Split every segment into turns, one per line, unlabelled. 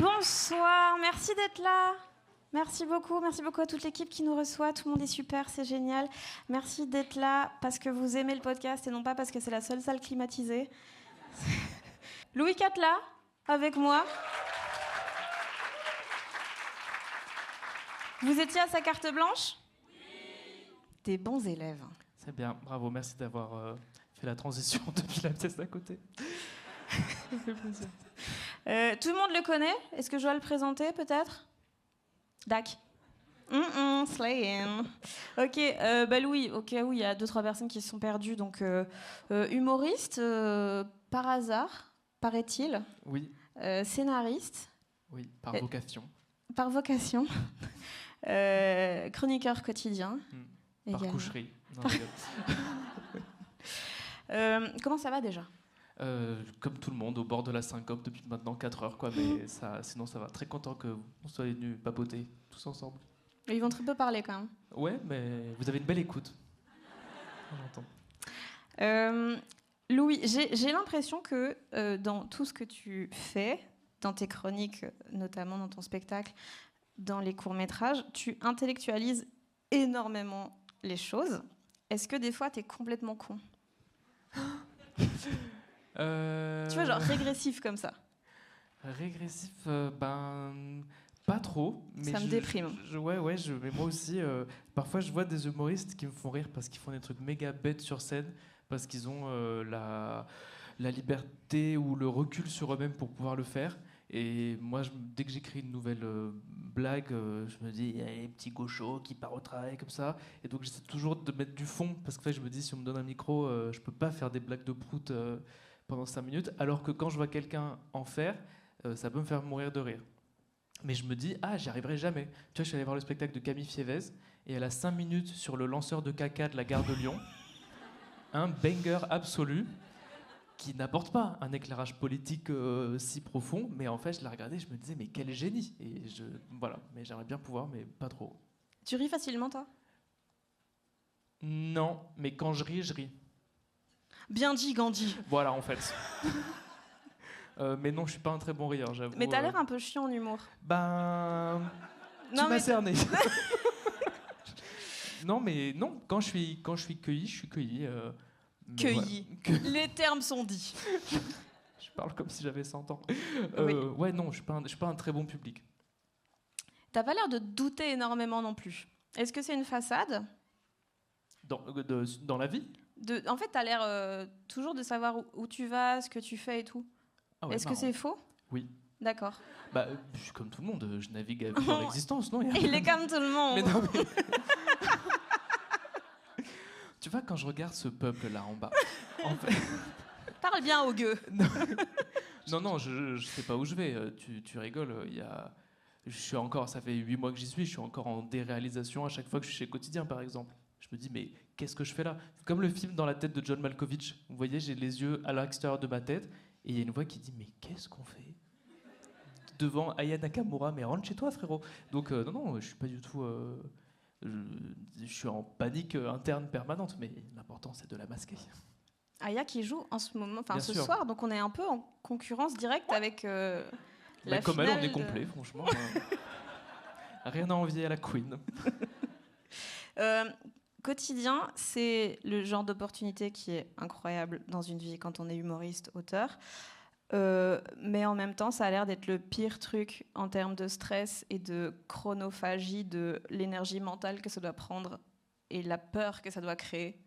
Bonsoir, merci d'être là. Merci beaucoup à toute l'équipe qui nous reçoit. Tout le monde est super, c'est génial. Merci d'être là parce que vous aimez le podcast et non pas parce que c'est la seule salle climatisée. Louis Catla, avec moi. Vous étiez à sa carte blanche ? Oui. Des bons élèves.
C'est bien, bravo, merci d'avoir fait la transition depuis la pièce d'à côté. Ça fait plaisir.
Tout le monde le connaît ? Est-ce que je dois le présenter, peut-être ? Dac. Slayin. Ok, Louis, au cas où il y a 2-3 personnes qui se sont perdues, donc humoriste, par hasard, paraît-il.
Oui.
Scénariste.
Oui, par vocation.
Par vocation. Chroniqueur quotidien.
Par coucherie. Non,
comment ça va déjà ?
Comme tout le monde, au bord de la syncope depuis maintenant 4 heures, quoi, mais sinon ça va. Très content que vous soyez venus papoter tous ensemble.
Ils vont très peu parler quand même.
Ouais, mais vous avez une belle écoute. On entend.
Louis, j'ai l'impression que dans tout ce que tu fais, dans tes chroniques, notamment dans ton spectacle, dans les courts-métrages, tu intellectualises énormément les choses. Est-ce que des fois, t'es complètement con ? Tu vois, genre régressif comme ça.
Régressif, pas trop. Mais
ça me déprime.
Mais moi aussi, parfois je vois des humoristes qui me font rire parce qu'ils font des trucs méga bêtes sur scène, parce qu'ils ont la liberté ou le recul sur eux-mêmes pour pouvoir le faire. Et moi, dès que j'écris une nouvelle blague, je me dis, il y a les petits gauchos qui partent au travail comme ça. Et donc j'essaie toujours de mettre du fond, parce que je me dis, si on me donne un micro, je peux pas faire des blagues de prout pendant 5 minutes, alors que quand je vois quelqu'un en faire, ça peut me faire mourir de rire. Mais je me dis, j'y arriverai jamais. Tu vois, je suis allé voir le spectacle de Camille Fievez, et elle a 5 minutes sur le lanceur de caca de la gare de Lyon. Un banger absolu, qui n'apporte pas un éclairage politique si profond, mais en fait, je la regardais, je me disais, mais quel génie. Et voilà, mais j'aimerais bien pouvoir, mais pas trop.
Tu ris facilement, toi ?
Non, mais quand je ris.
Bien dit, Gandhi.
Voilà, en fait. Mais non, je suis pas un très bon rieur, j'avoue.
Mais t'as l'air un peu chiant en humour.
Tu m'as cerné. Non, mais non, quand je suis cueilli, je suis cueilli.
Cueilli. Voilà. Les termes sont dits.
Je parle comme si j'avais 100 ans.
Oui.
Ouais, non, je suis pas un très bon public.
T'as pas l'air de douter énormément non plus. Est-ce que c'est une façade ?
Dans la vie ?
En fait, t'as l'air toujours de savoir où tu vas, ce que tu fais et tout.
Ah ouais,
est-ce que c'est faux ?
Oui.
D'accord.
Je suis comme tout le monde, je navigue avec dans l'existence, non ?
Il est comme tout le monde.
Mais non, mais... Tu vois, quand je regarde ce peuple-là en bas, en fait...
Parle bien au gueux.
Non, je sais pas où je vais. Tu rigoles, je suis encore, ça fait 8 mois que j'y suis, je suis encore en déréalisation à chaque fois que je suis chez Quotidien, par exemple. Je me dis, mais qu'est-ce que je fais là ? Comme le film Dans la tête de John Malkovich. Vous voyez, j'ai les yeux à l'extérieur de ma tête, et il y a une voix qui dit, mais qu'est-ce qu'on fait ? Devant Aya Nakamura, mais rentre chez toi, frérot. Donc, non, je suis pas du tout... je suis en panique interne permanente, mais l'important, c'est de la masquer.
Aya qui joue en ce moment, enfin ce
sûr.
soir, donc on est un peu en concurrence directe avec la
comme
finale.
elle, on est complet, franchement. Rien à envier à la Queen.
Quotidien, c'est le genre d'opportunité qui est incroyable dans une vie quand on est humoriste, auteur. Mais en même temps, ça a l'air d'être le pire truc en termes de stress et de chronophagie, de l'énergie mentale que ça doit prendre et la peur que ça doit créer.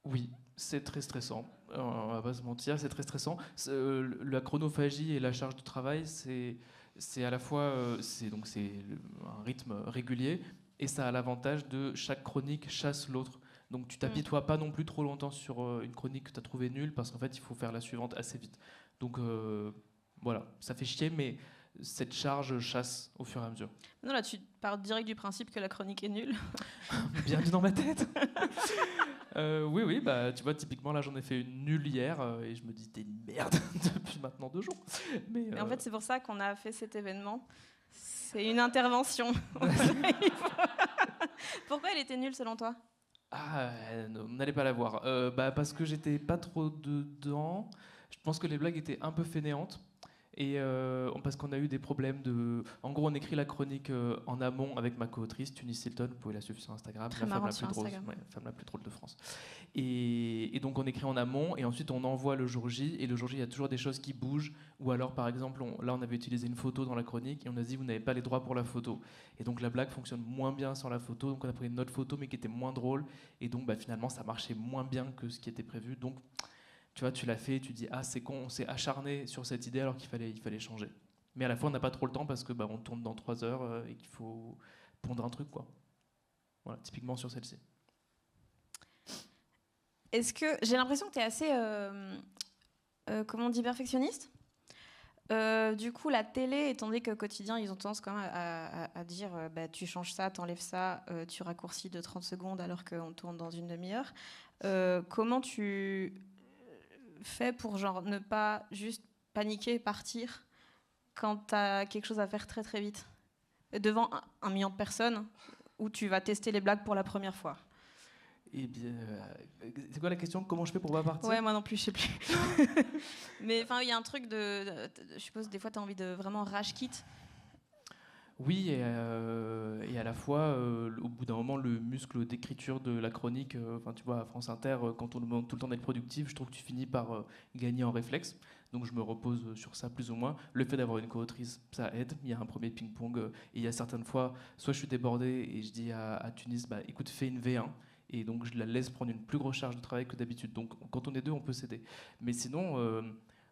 Oui, c'est très stressant. On va pas se mentir, c'est très stressant. La chronophagie et la charge de travail, c'est à la fois c'est un rythme régulier et ça a l'avantage de chaque chronique chasse l'autre. Donc tu t'apitoies pas non plus trop longtemps sur une chronique que tu as trouvée nulle parce qu'en fait il faut faire la suivante assez vite. Donc voilà, ça fait chier, mais cette charge chasse au fur et à mesure.
Non, là tu pars direct du principe que la chronique est nulle.
Bienvenue dans ma tête. Oui, tu vois, typiquement là j'en ai fait une nulle hier et je me dis t'es une merde depuis maintenant 2 jours. Mais
en fait c'est pour ça qu'on a fait cet événement. C'est une intervention. Pourquoi elle était nulle selon toi ?
On n'allait pas la voir. Parce que j'étais pas trop dedans. Je pense que les blagues étaient un peu fainéantes. Et parce qu'on a eu des problèmes de... En gros, on écrit la chronique en amont avec ma co-autrice, Tunis Hilton, vous pouvez la suivre sur Instagram,
Très
la femme
marrant
la
sur
plus drôle,
Instagram.
ouais, femme la plus drôle de France. Et donc on écrit en amont, et ensuite on envoie le jour J, et le jour J, il y a toujours des choses qui bougent, ou alors par exemple, là on avait utilisé une photo dans la chronique, et on a dit vous n'avez pas les droits pour la photo. Et donc la blague fonctionne moins bien sans la photo, donc on a pris une autre photo, mais qui était moins drôle, et donc finalement ça marchait moins bien que ce qui était prévu. Donc tu vois, tu l'as fait, tu dis ah c'est con, on s'est acharné sur cette idée alors il fallait changer. Mais à la fois on n'a pas trop le temps parce que on tourne dans 3 heures et qu'il faut pondre un truc quoi. Voilà, typiquement sur celle-ci.
Est-ce que j'ai l'impression que tu es assez comment on dit, perfectionniste. Du coup, la télé, étant donné que quotidien, ils ont tendance quand même à dire tu changes ça, t'enlèves ça, tu raccourcis de 30 secondes alors qu'on tourne dans une demi-heure. Comment tu fais pour genre ne pas juste paniquer et partir quand tu as quelque chose à faire très très vite devant un million de personnes où tu vas tester les blagues pour la première fois?
Eh bien, c'est quoi la question? Comment je fais pour pas partir?
Ouais, moi non plus, je sais plus. Mais enfin, il y a un truc je suppose des fois tu as envie de vraiment rage quit.
Oui, et à la fois, au bout d'un moment, le muscle d'écriture de la chronique, tu vois, à France Inter, quand on nous demande tout le temps d'être productif, je trouve que tu finis par gagner en réflexe. Donc je me repose sur ça plus ou moins. Le fait d'avoir une co-autrice, ça aide. Il y a un premier ping-pong. Et il y a certaines fois, soit je suis débordé et je dis à Tunis, écoute, fais une V1. Et donc je la laisse prendre une plus grosse charge de travail que d'habitude. Donc quand on est deux, on peut s'aider. Mais sinon...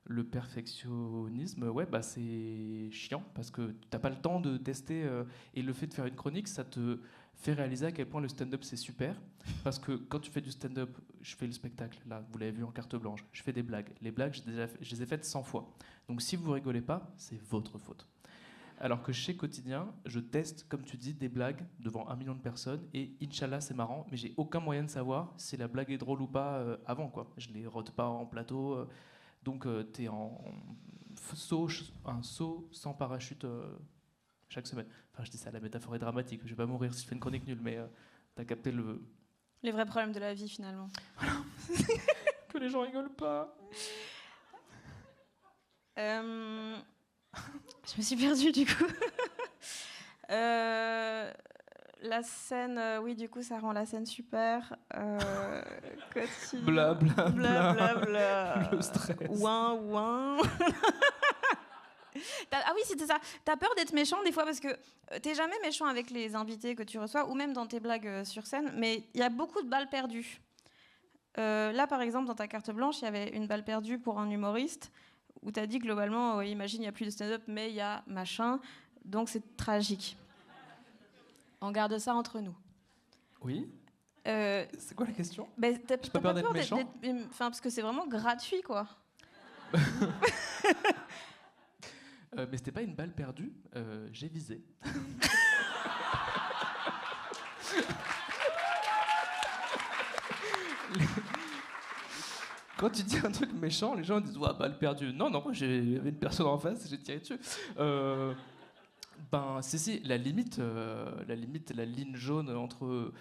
le perfectionnisme, c'est chiant parce que tu n'as pas le temps de tester. Et le fait de faire une chronique, ça te fait réaliser à quel point le stand-up c'est super. Parce que quand tu fais du stand-up, je fais le spectacle, là, vous l'avez vu en carte blanche, je fais des blagues. Les blagues, je les ai faites 100 fois. Donc si vous rigolez pas, c'est votre faute. Alors que chez Quotidien, je teste, comme tu dis, des blagues devant 1 million de personnes et Inch'Allah, c'est marrant, mais j'ai aucun moyen de savoir si la blague est drôle ou pas avant, quoi. Je les rote pas en plateau. Donc, tu es un saut sans parachute chaque semaine. Enfin, je dis ça, la métaphore est dramatique. Je vais pas mourir si je fais une chronique nulle, mais tu as capté
Les vrais problèmes de la vie, finalement.
que les gens rigolent pas.
Je me suis perdue, du coup. La scène, oui, du coup, ça rend la scène super.
Bla bla bla.
Bla bla.
Le stress.
Ouin ouin. Ah oui, c'était ça. T'as peur d'être méchant des fois parce que t'es jamais méchant avec les invités que tu reçois ou même dans tes blagues sur scène, mais il y a beaucoup de balles perdues. Là, par exemple, dans ta carte blanche, il y avait une balle perdue pour un humoriste où t'as dit globalement, imagine, il n'y a plus de stand-up, mais il y a machin, donc c'est tragique. On garde ça entre nous.
Oui. C'est quoi la question?
T'as pas peur d'être méchant? Parce que c'est vraiment gratuit, quoi.
Mais c'était pas une balle perdue, j'ai visé. Quand tu dis un truc méchant, les gens disent ouais, balle perdue. Non, moi j'avais une personne en face, j'ai tiré dessus. Si, la limite, la ligne jaune entre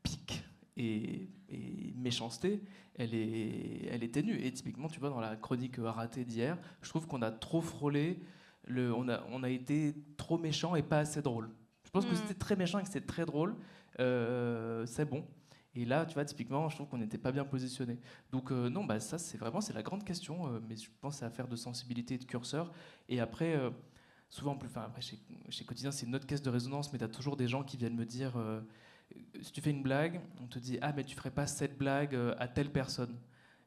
pique et méchanceté, elle est ténue. Et typiquement, tu vois, dans la chronique ratée d'hier, je trouve qu'on a trop frôlé, on a été trop méchant et pas assez drôle. Je pense que c'était très méchant et que c'était très drôle, c'est bon. Et là, tu vois, typiquement, je trouve qu'on n'était pas bien positionné. Donc non, ça, c'est la grande question, mais je pense que c'est affaire de sensibilité et de curseur. Et après... souvent, après, chez Quotidien, c'est une autre caisse de résonance, mais tu as toujours des gens qui viennent me dire si tu fais une blague, on te dit ah, mais tu ferais pas cette blague à telle personne.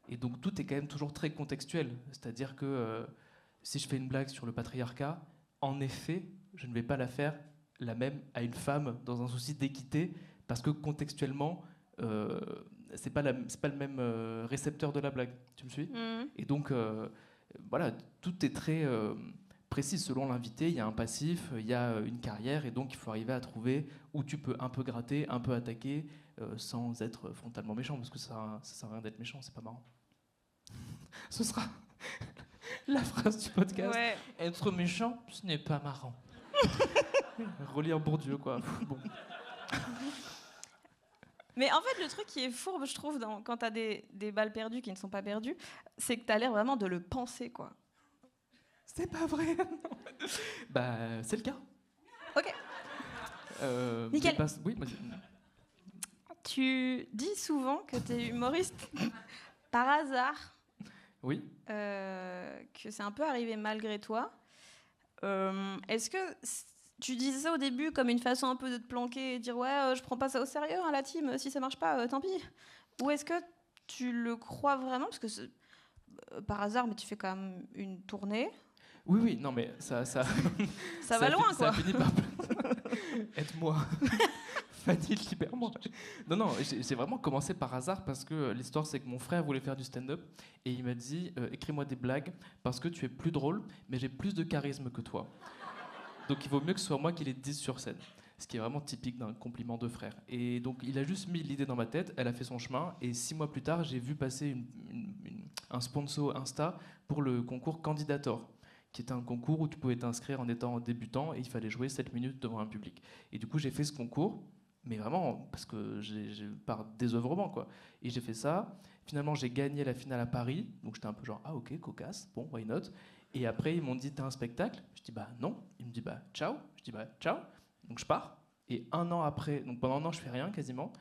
Et donc, tout est quand même toujours très contextuel. C'est-à-dire que si je fais une blague sur le patriarcat, en effet, je ne vais pas la faire la même à une femme dans un souci d'équité, parce que contextuellement, c'est pas le même récepteur de la blague. Tu me suis? Et donc, voilà, tout est très. Précise selon l'invité, il y a un passif, il y a une carrière, et donc il faut arriver à trouver où tu peux un peu gratter, un peu attaquer, sans être frontalement méchant, parce que ça sert à rien d'être méchant, c'est pas marrant. Ce sera la phrase du podcast. Ouais. Être méchant, ce n'est pas marrant. Relire Bourdieu, quoi. Bon.
Mais en fait, le truc qui est fourbe, je trouve, quand t'as des balles perdues qui ne sont pas perdues, c'est que t'as l'air vraiment de le penser, quoi.
C'est pas vrai. Bah, c'est le cas.
Ok. Nickel.
Oui, vas-y.
Tu dis souvent que tu es humoriste par hasard,
Oui.
que c'est un peu arrivé malgré toi. Est-ce que tu disais ça au début comme une façon un peu de te planquer et dire ouais, je prends pas ça au sérieux, hein, la team, si ça marche pas, tant pis. Ou est-ce que tu le crois vraiment parce que par hasard, mais tu fais quand même une tournée.
Oui, non, mais ça
Ça va loin,
Ça
quoi.
a fini par... Aide-moi. Fanny, libère-moi. Non, j'ai vraiment commencé par hasard parce que l'histoire, c'est que mon frère voulait faire du stand-up et il m'a dit écris-moi des blagues parce que tu es plus drôle, mais j'ai plus de charisme que toi. Donc il vaut mieux que ce soit moi qui les dise sur scène. Ce qui est vraiment typique d'un compliment de frère. Et donc il a juste mis l'idée dans ma tête, elle a fait son chemin, et 6 mois plus tard, j'ai vu passer un sponsor Insta pour le concours Candidator, qui était un concours où tu pouvais t'inscrire en étant débutant et il fallait jouer 7 minutes devant un public. Et du coup, j'ai fait ce concours, mais vraiment parce que par désœuvrement, quoi. Et j'ai fait ça. Finalement, j'ai gagné la finale à Paris, donc j'étais un peu genre, ah ok, cocasse, bon, why not. Et après, ils m'ont dit, t'as un spectacle? Je dis, bah non. Ils me disent, bah ciao. Je dis, bah ciao. Donc je pars. Et un an après, donc pendant un an, je fais rien quasiment.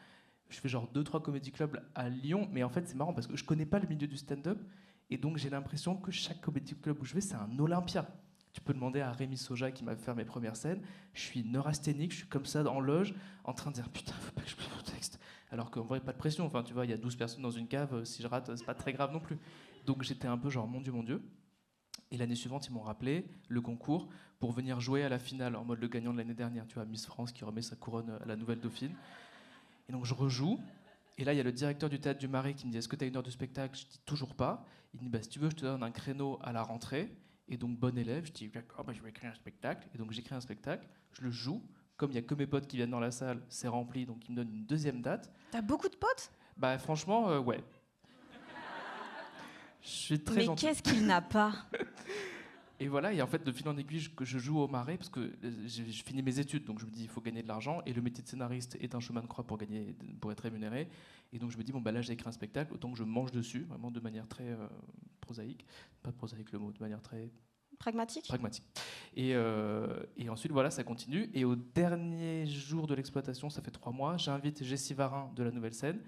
Je fais genre 2-3 comédie clubs à Lyon. Mais en fait, c'est marrant parce que je connais pas le milieu du stand-up. Et donc, j'ai l'impression que chaque comédie club où je vais, c'est un Olympia. Tu peux demander à Rémi Soja qui m'a fait mes premières scènes. Je suis neurasthénique, je suis comme ça en loge, en train de dire putain, faut pas que je plie mon texte. Alors qu'en vrai, pas de pression. Enfin, tu vois, il y a 12 personnes dans une cave. Si je rate, c'est pas très grave non plus. Donc, j'étais un peu genre, mon Dieu, mon Dieu. Et l'année suivante, ils m'ont rappelé le concours pour venir jouer à la finale en mode le gagnant de l'année dernière. Tu vois, Miss France qui remet sa couronne à la nouvelle dauphine. Et donc, je rejoue. Et là, il y a le directeur du théâtre du Marais qui me dit est-ce que tu as une heure de spectacle? Je dis toujours pas. Il me dit bah, si tu veux, je te donne un créneau à la rentrée. Et donc, bon élève, je dis d'accord, bah, je vais écrire un spectacle. Et donc, j'écris un spectacle, je le joue. Comme il n'y a que mes potes qui viennent dans la salle, c'est rempli, donc il me donne une deuxième date.
T'as beaucoup de potes?
Bah, franchement, ouais. Je suis très
Mais
gentil.
qu'est-ce qu'il n'a pas?
Et voilà, et en fait, de fil en aiguille, je joue au Marais parce que je finis mes études, donc je me dis il faut gagner de l'argent, et le métier de scénariste est un chemin de croix pour être rémunéré. Et donc je me dis bon bah là j'ai écrit un spectacle, autant que je mange dessus, vraiment de manière très prosaïque, pas prosaïque le mot, de manière très
Pragmatique.
Et ensuite voilà, ça continue. Et au dernier jour de l'exploitation, ça fait 3 mois, j'invite Jessie Varin de la Nouvelle Scène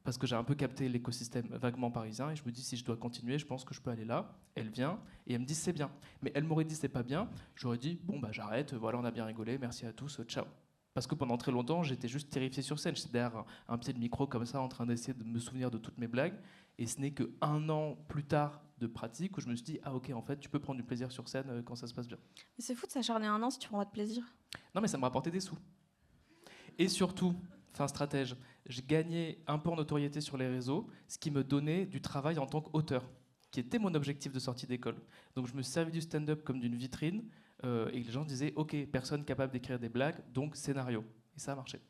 parce que j'ai un peu capté l'écosystème vaguement parisien et je me dis si je dois continuer, je pense que je peux aller là. Elle vient et elle me dit c'est bien. Mais elle m'aurait dit c'est pas bien, j'aurais dit bon bah j'arrête, voilà on a bien rigolé, merci à tous, ciao. Parce que pendant très longtemps j'étais juste terrifié sur scène, j'étais derrière un pied de micro comme ça en train d'essayer de me souvenir de toutes mes blagues et ce n'est que 1 an plus tard de pratique où je me suis dit ah ok en fait tu peux prendre du plaisir sur scène quand ça se passe bien.
Mais c'est fou de s'acharner 1 an si tu prends pas de plaisir.
Non mais ça me rapportait des sous. Et surtout, fin stratège, j'ai gagné un peu en notoriété sur les réseaux, ce qui me donnait du travail en tant qu'auteur, qui était mon objectif de sortie d'école. Donc je me servis du stand-up comme d'une vitrine, et les gens disaient, ok, personne capable d'écrire des blagues, donc scénario. Et ça a marché.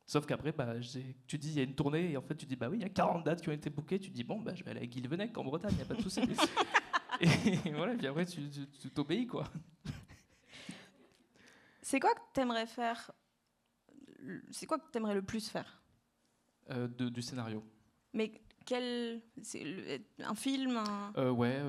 Sauf qu'après, bah, tu dis, il y a une tournée, et en fait tu dis, bah oui, il y a 40 dates qui ont été bookées, tu dis, bon, bah, je vais aller à Guilvenec en Bretagne, il n'y a pas de souci. Et voilà, puis après tu t'obéis, quoi.
C'est quoi que t'aimerais faire? C'est quoi que t'aimerais le plus faire?
Du scénario.
Mais un film,
Ouais,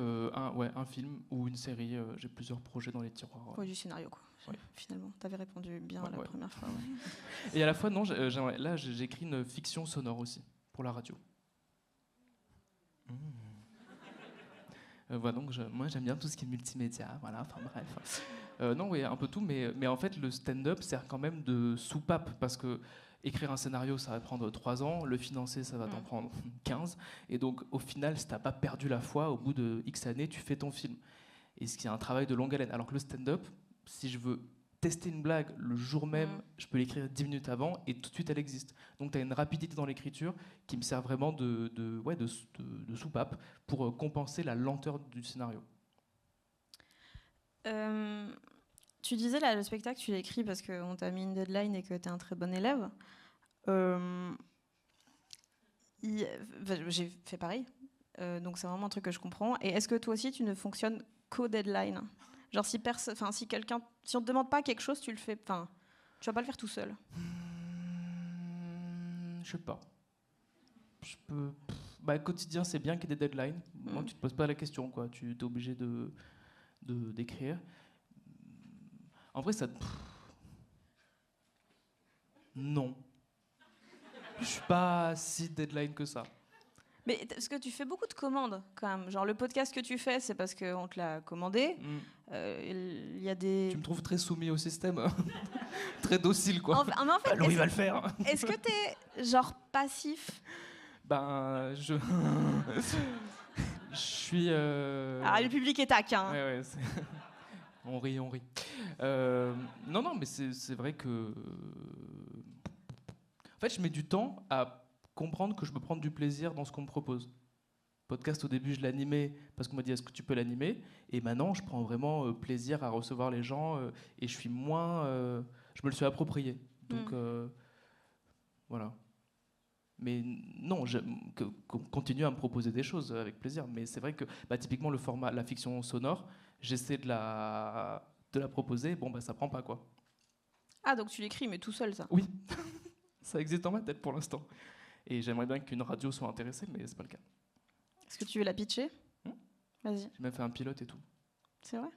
un film ou une série. J'ai plusieurs projets dans les tiroirs.
Ouais, du scénario, quoi.
Ouais.
Finalement, t'avais répondu bien la première fois. Ouais.
Et à la fois, non, là, j'écris une fiction sonore aussi, pour la radio. Voilà, donc moi, j'aime bien tout ce qui est multimédia, voilà, enfin bref. Non, oui, un peu tout, mais en fait, le stand-up sert quand même de soupape, parce que écrire un scénario, ça va prendre 3 ans, le financer, ça va t'en prendre 15, et donc au final, si t'as pas perdu la foi, au bout de X années, tu fais ton film. Et ce qui est un travail de longue haleine. Alors que le stand-up, si je veux tester une blague le jour même, je peux l'écrire 10 minutes avant, et tout de suite, elle existe. Donc tu as une rapidité dans l'écriture qui me sert vraiment de soupape pour compenser la lenteur du scénario.
Tu disais là, le spectacle, tu l'as écrit parce qu'on t'a mis une deadline et que tu es un très bon élève. J'ai fait pareil, donc c'est vraiment un truc que je comprends. Et est-ce que toi aussi, tu ne fonctionnes qu'au deadline? Genre si on te demande pas quelque chose, tu le fais. Enfin, tu vas pas le faire tout seul.
Je sais pas. Quotidien, c'est bien qu'il y ait des deadlines. Moi, tu te poses pas la question, quoi. Tu es obligé d'écrire. En vrai, ça... Non. Je suis pas si deadline que ça.
Mais parce que tu fais beaucoup de commandes, quand même. Genre, le podcast que tu fais, c'est parce qu'on te l'a commandé. Il y a des...
Tu me trouves très soumis au système. Très docile, quoi.
Mais en fait,
alors, il va le faire.
Est-ce que t'es, genre, passif?
Ben, je suis...
Ah, le public est taquin.
Ouais, on rit. Non, mais c'est vrai que... En fait, je mets du temps à comprendre que je peux prendre du plaisir dans ce qu'on me propose. Podcast, au début, je l'animais parce qu'on m'a dit est-ce que tu peux l'animer, et maintenant, je prends vraiment plaisir à recevoir les gens et je suis moins... je me le suis approprié. Donc, voilà. Mais non, qu'on continue à me proposer des choses avec plaisir. Mais c'est vrai que typiquement, le format, la fiction sonore, j'essaie de la proposer. Bon, ça prend pas, quoi.
Ah, donc tu l'écris, mais tout seul, ça?
Oui. Ça existe dans ma tête pour l'instant. Et j'aimerais bien qu'une radio soit intéressée, mais c'est pas le cas.
Est-ce que tu veux la pitcher? Vas-y.
J'ai même fait un pilote et tout.
C'est vrai?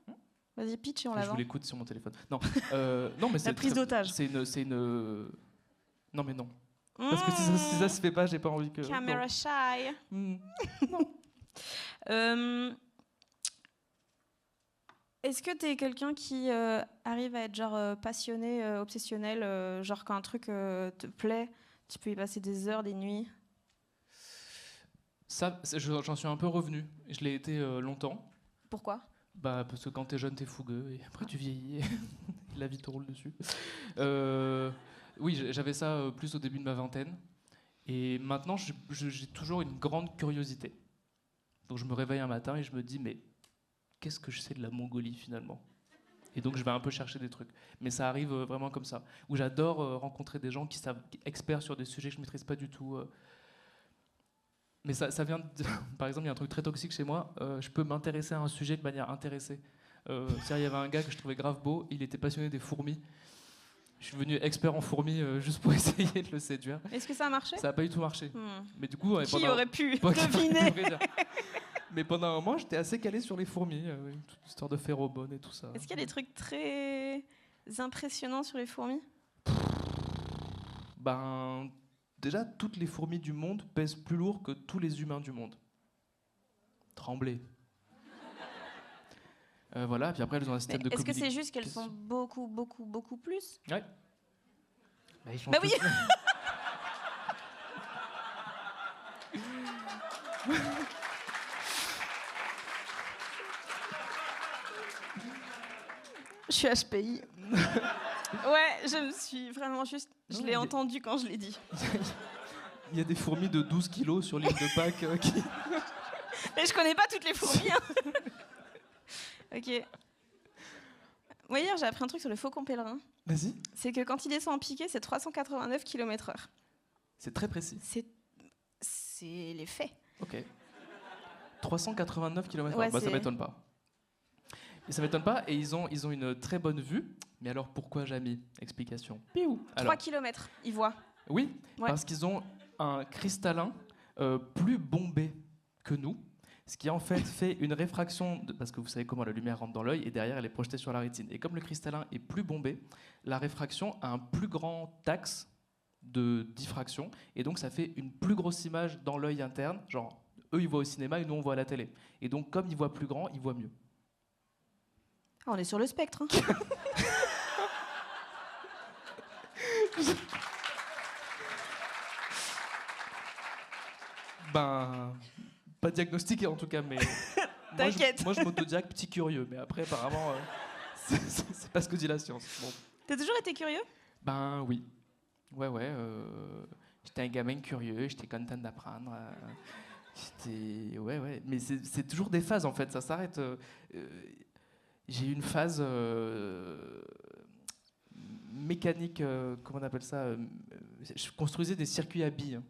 Vas-y, pitch et on la vend.
Je vous l'écoute sur mon téléphone. Non, non mais c'est
la prise d'otage.
C'est une... Non, mais non. Parce que si ça se fait pas, j'ai pas envie que...
Camera
non.
shy.
Non.
Est-ce que t'es quelqu'un qui arrive à être genre passionné, obsessionnel, genre quand un truc te plaît, tu peux y passer des heures, des nuits?
Ça, j'en suis un peu revenu. Je l'ai été longtemps.
Pourquoi?
Parce que quand t'es jeune, t'es fougueux, et après tu vieillis, et la vie te roule dessus. Oui, j'avais ça plus au début de ma vingtaine. Et maintenant, j'ai toujours une grande curiosité. Donc je me réveille un matin et je me dis, mais qu'est-ce que je sais de la Mongolie finalement? Et donc je vais un peu chercher des trucs. Mais ça arrive vraiment comme ça. Où j'adore rencontrer des gens qui savent, experts sur des sujets que je ne maîtrise pas du tout. Mais ça vient de... Par exemple, il y a un truc très toxique chez moi. Je peux m'intéresser à un sujet de manière intéressée. Il y avait un gars que je trouvais grave beau. Il était passionné des fourmis. Je suis devenu expert en fourmis juste pour essayer de le séduire.
Est-ce que ça a marché?
Ça n'a pas du tout marché. Mais du coup,
qui aurait pu deviner?
Mais pendant un moment, j'étais assez calé sur les fourmis, toute l'histoire de phéromones et tout ça.
Est-ce qu'il y a des trucs très impressionnants sur les fourmis?
Déjà, toutes les fourmis du monde pèsent plus lourd que tous les humains du monde. Tremblez. Voilà, puis après elles ont un système de
communication. Est-ce que c'est juste qu'elles sont beaucoup plus?
Ouais.
Oui. Je suis HPI. Ouais, je me suis vraiment juste... Je l'ai entendu quand je l'ai dit.
Il y a des fourmis de 12 kilos sur l'île de Pâques qui...
Mais je connais pas toutes les fourmis. Hein. Ok. Moi, hier, j'ai appris un truc sur le faucon pèlerin.
Vas-y.
C'est que quand il descend en piqué, c'est 389 km/h.
C'est très précis.
C'est les faits.
Ok. 389 km/h.
Ouais,
ça m'étonne pas. Et ça m'étonne pas, et ils ont une très bonne vue. Mais alors pourquoi Jamy? Explication. Piou.
3 km, ils voient.
Oui, parce qu'ils ont un cristallin plus bombé que nous, ce qui en fait une réfraction, parce que vous savez comment la lumière rentre dans l'œil, et derrière elle est projetée sur la rétine. Et comme le cristallin est plus bombé, la réfraction a un plus grand axe de diffraction, et donc ça fait une plus grosse image dans l'œil interne, genre eux ils voient au cinéma et nous on voit à la télé. Et donc comme ils voient plus grand, ils voient mieux.
On est sur le spectre. Hein.
Pas diagnostiqué en tout cas, mais
t'inquiète.
Moi je m'autodiaque petit curieux, mais après apparemment c'est pas ce que dit la science. Bon.
T'as toujours été curieux?
Oui. Ouais. J'étais un gamin curieux, j'étais content d'apprendre. Ouais. Mais c'est toujours des phases en fait, ça s'arrête. J'ai eu une phase mécanique, comment on appelle ça? Je construisais des circuits à billes.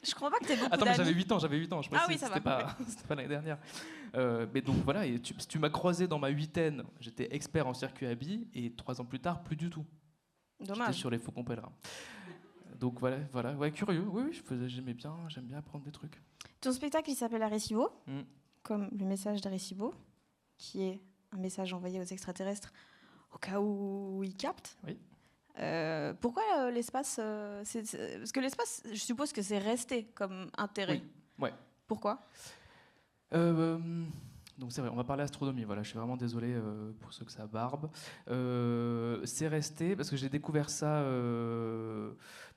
Je crois pas que t'aies beaucoup
d'amis. Attends, mais j'avais 8 ans. Je
oui, ça
c'était
va.
C'était pas l'année dernière. Mais donc voilà, et tu m'as croisé dans ma huitaine, j'étais expert en circuits à billes, et 3 ans plus tard, plus du tout.
Dommage.
J'étais sur les faucons pèlerins. Donc voilà, ouais, curieux. Oui, j'aime bien apprendre des trucs.
Ton spectacle, il s'appelle Arecibo, comme le message d'Arecibo. qui est un message envoyé aux extraterrestres au cas où ils captent.
Oui.
Pourquoi l'espace parce que l'espace, je suppose que c'est resté comme intérêt.
Oui. Ouais.
Pourquoi
Donc c'est vrai, on va parler astronomie. Voilà, je suis vraiment désolé pour ceux que ça barbe. C'est resté parce que j'ai découvert ça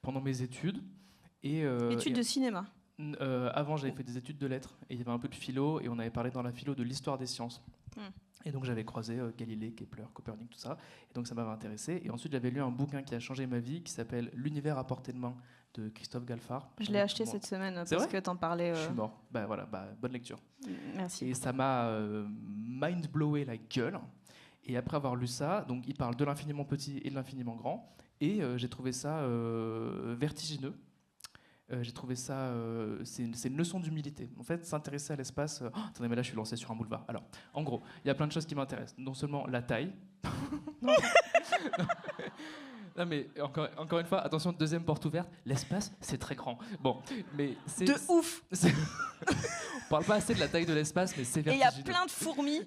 pendant mes études.
Études de cinéma.
Avant, j'avais fait des études de lettres et il y avait un peu de philo et on avait parlé dans la philo de l'histoire des sciences. Et donc j'avais croisé Galilée, Kepler, Copernic, tout ça. Et donc ça m'avait intéressé. Et ensuite j'avais lu un bouquin qui a changé ma vie qui s'appelle L'univers à portée de main de Christophe Galfard.
Je l'ai acheté cette semaine parce que t'en parlais.
Je suis mort. Voilà, bonne lecture.
Merci.
Et ça m'a mind-blowé la gueule. Et après avoir lu ça, donc il parle de l'infiniment petit et de l'infiniment grand. Et j'ai trouvé ça vertigineux. J'ai trouvé ça, c'est une leçon d'humilité. En fait, s'intéresser à l'espace. Attendez, mais là, je suis lancé sur un boulevard. Alors, en gros, il y a plein de choses qui m'intéressent. Non seulement la taille. Non, mais encore une fois, attention, deuxième porte ouverte. L'espace, c'est très grand. Bon, mais c'est
de ouf.
On parle pas assez de la taille de l'espace, mais c'est vertigineux.
Et il y a plein de fourmis.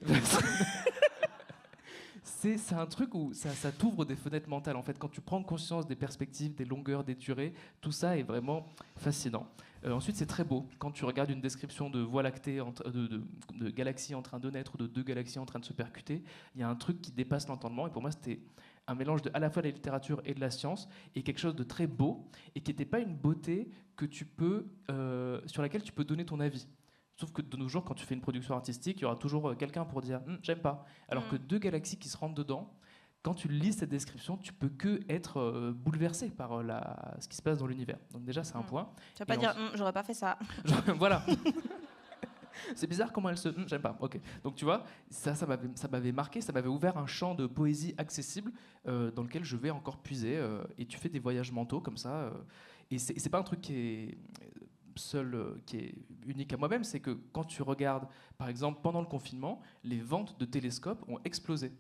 C'est un truc où ça t'ouvre des fenêtres mentales. En fait, quand tu prends conscience des perspectives, des longueurs, des durées, tout ça est vraiment fascinant. Ensuite, c'est très beau. Quand tu regardes une description de voie lactée, de galaxies en train de naître ou de deux galaxies en train de se percuter, il y a un truc qui dépasse l'entendement. Et pour moi, c'était un mélange de à la fois de la littérature et de la science, et quelque chose de très beau, et qui n'était pas une beauté que sur laquelle tu peux donner ton avis. Sauf que de nos jours, quand tu fais une production artistique, il y aura toujours quelqu'un pour dire j'aime pas. Alors que deux galaxies qui se rentrent dedans, quand tu lis cette description, tu peux que être bouleversé par ce qui se passe dans l'univers. Donc déjà, c'est un point.
Tu vas pas dire j'aurais pas fait ça.
Voilà. C'est bizarre comment elle se... j'aime pas. Ok. Donc tu vois, ça m'avait marqué, ça m'avait ouvert un champ de poésie accessible dans lequel je vais encore puiser. Et tu fais des voyages mentaux comme ça. Et c'est pas un truc qui est qui est unique à moi-même, c'est que quand tu regardes, par exemple, pendant le confinement, les ventes de télescopes ont explosé.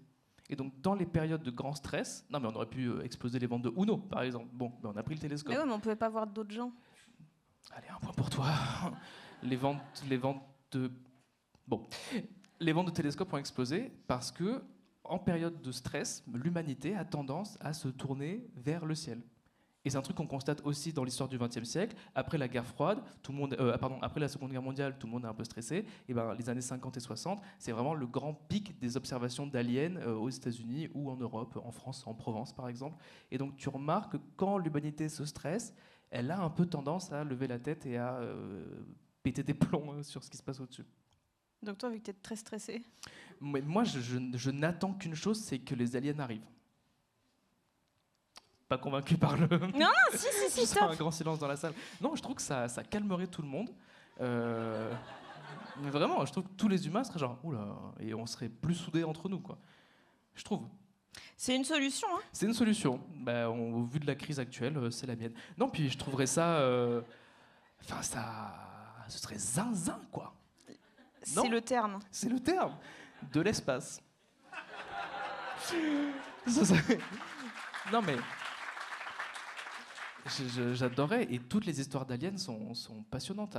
Et donc, dans les périodes de grand stress, non mais on aurait pu exploser les ventes de Uno, par exemple. Bon, ben on a pris le télescope.
Mais oui, mais on pouvait pas voir d'autres gens.
Allez, un point pour toi. Les ventes de télescopes ont explosé parce que, en période de stress, l'humanité a tendance à se tourner vers le ciel. Et c'est un truc qu'on constate aussi dans l'histoire du XXe siècle. Après la guerre froide, après la Seconde Guerre mondiale, tout le monde est un peu stressé. Et ben, les années 50 et 60, c'est vraiment le grand pic des observations d'aliens aux États-Unis ou en Europe, en France, en Provence par exemple. Et donc tu remarques que quand l'humanité se stresse, elle a un peu tendance à lever la tête et à péter des plombs sur ce qui se passe au-dessus.
Donc toi, vu que tu es très stressé.
Mais moi, je n'attends qu'une chose, c'est que les aliens arrivent. Pas convaincu par le...
Non, si, stop.
Un grand silence dans la salle. Non, je trouve que ça calmerait tout le monde. Mais vraiment, je trouve que tous les humains seraient genre, oula, et on serait plus soudés entre nous, quoi. Je trouve.
C'est une solution, hein.
C'est une solution. Au vu de la crise actuelle, c'est la mienne. Non, puis je trouverais ça... ce serait zinzin, quoi.
C'est le terme.
C'est le terme. De l'espace. Ça serait... Non, mais... J'adorais, et toutes les histoires d'aliens sont passionnantes.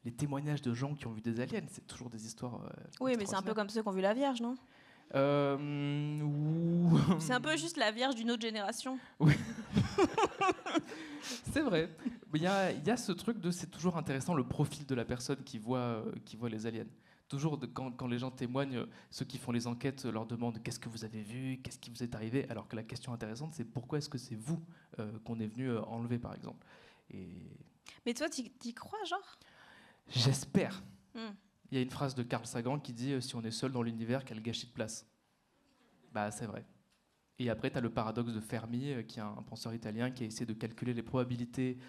Les témoignages de gens qui ont vu des aliens, c'est toujours des histoires.
Oui, mais c'est un peu comme ceux qui ont vu la Vierge, non? C'est un peu juste la Vierge d'une autre génération.
Oui. C'est vrai. Il y a ce truc de c'est toujours intéressant le profil de la personne qui voit les aliens. Toujours, quand les gens témoignent, ceux qui font les enquêtes leur demandent qu'est-ce que vous avez vu, qu'est-ce qui vous est arrivé, alors que la question intéressante, c'est pourquoi est-ce que c'est vous qu'on est venu enlever, par exemple.
Mais toi, t'y crois, genre?
J'espère. Il y a une phrase de Carl Sagan qui dit « Si on est seul dans l'univers, quel gâchis de place ?» Bah, c'est vrai. Et après, tu as le paradoxe de Fermi, qui est un penseur italien qui a essayé de calculer les probabilités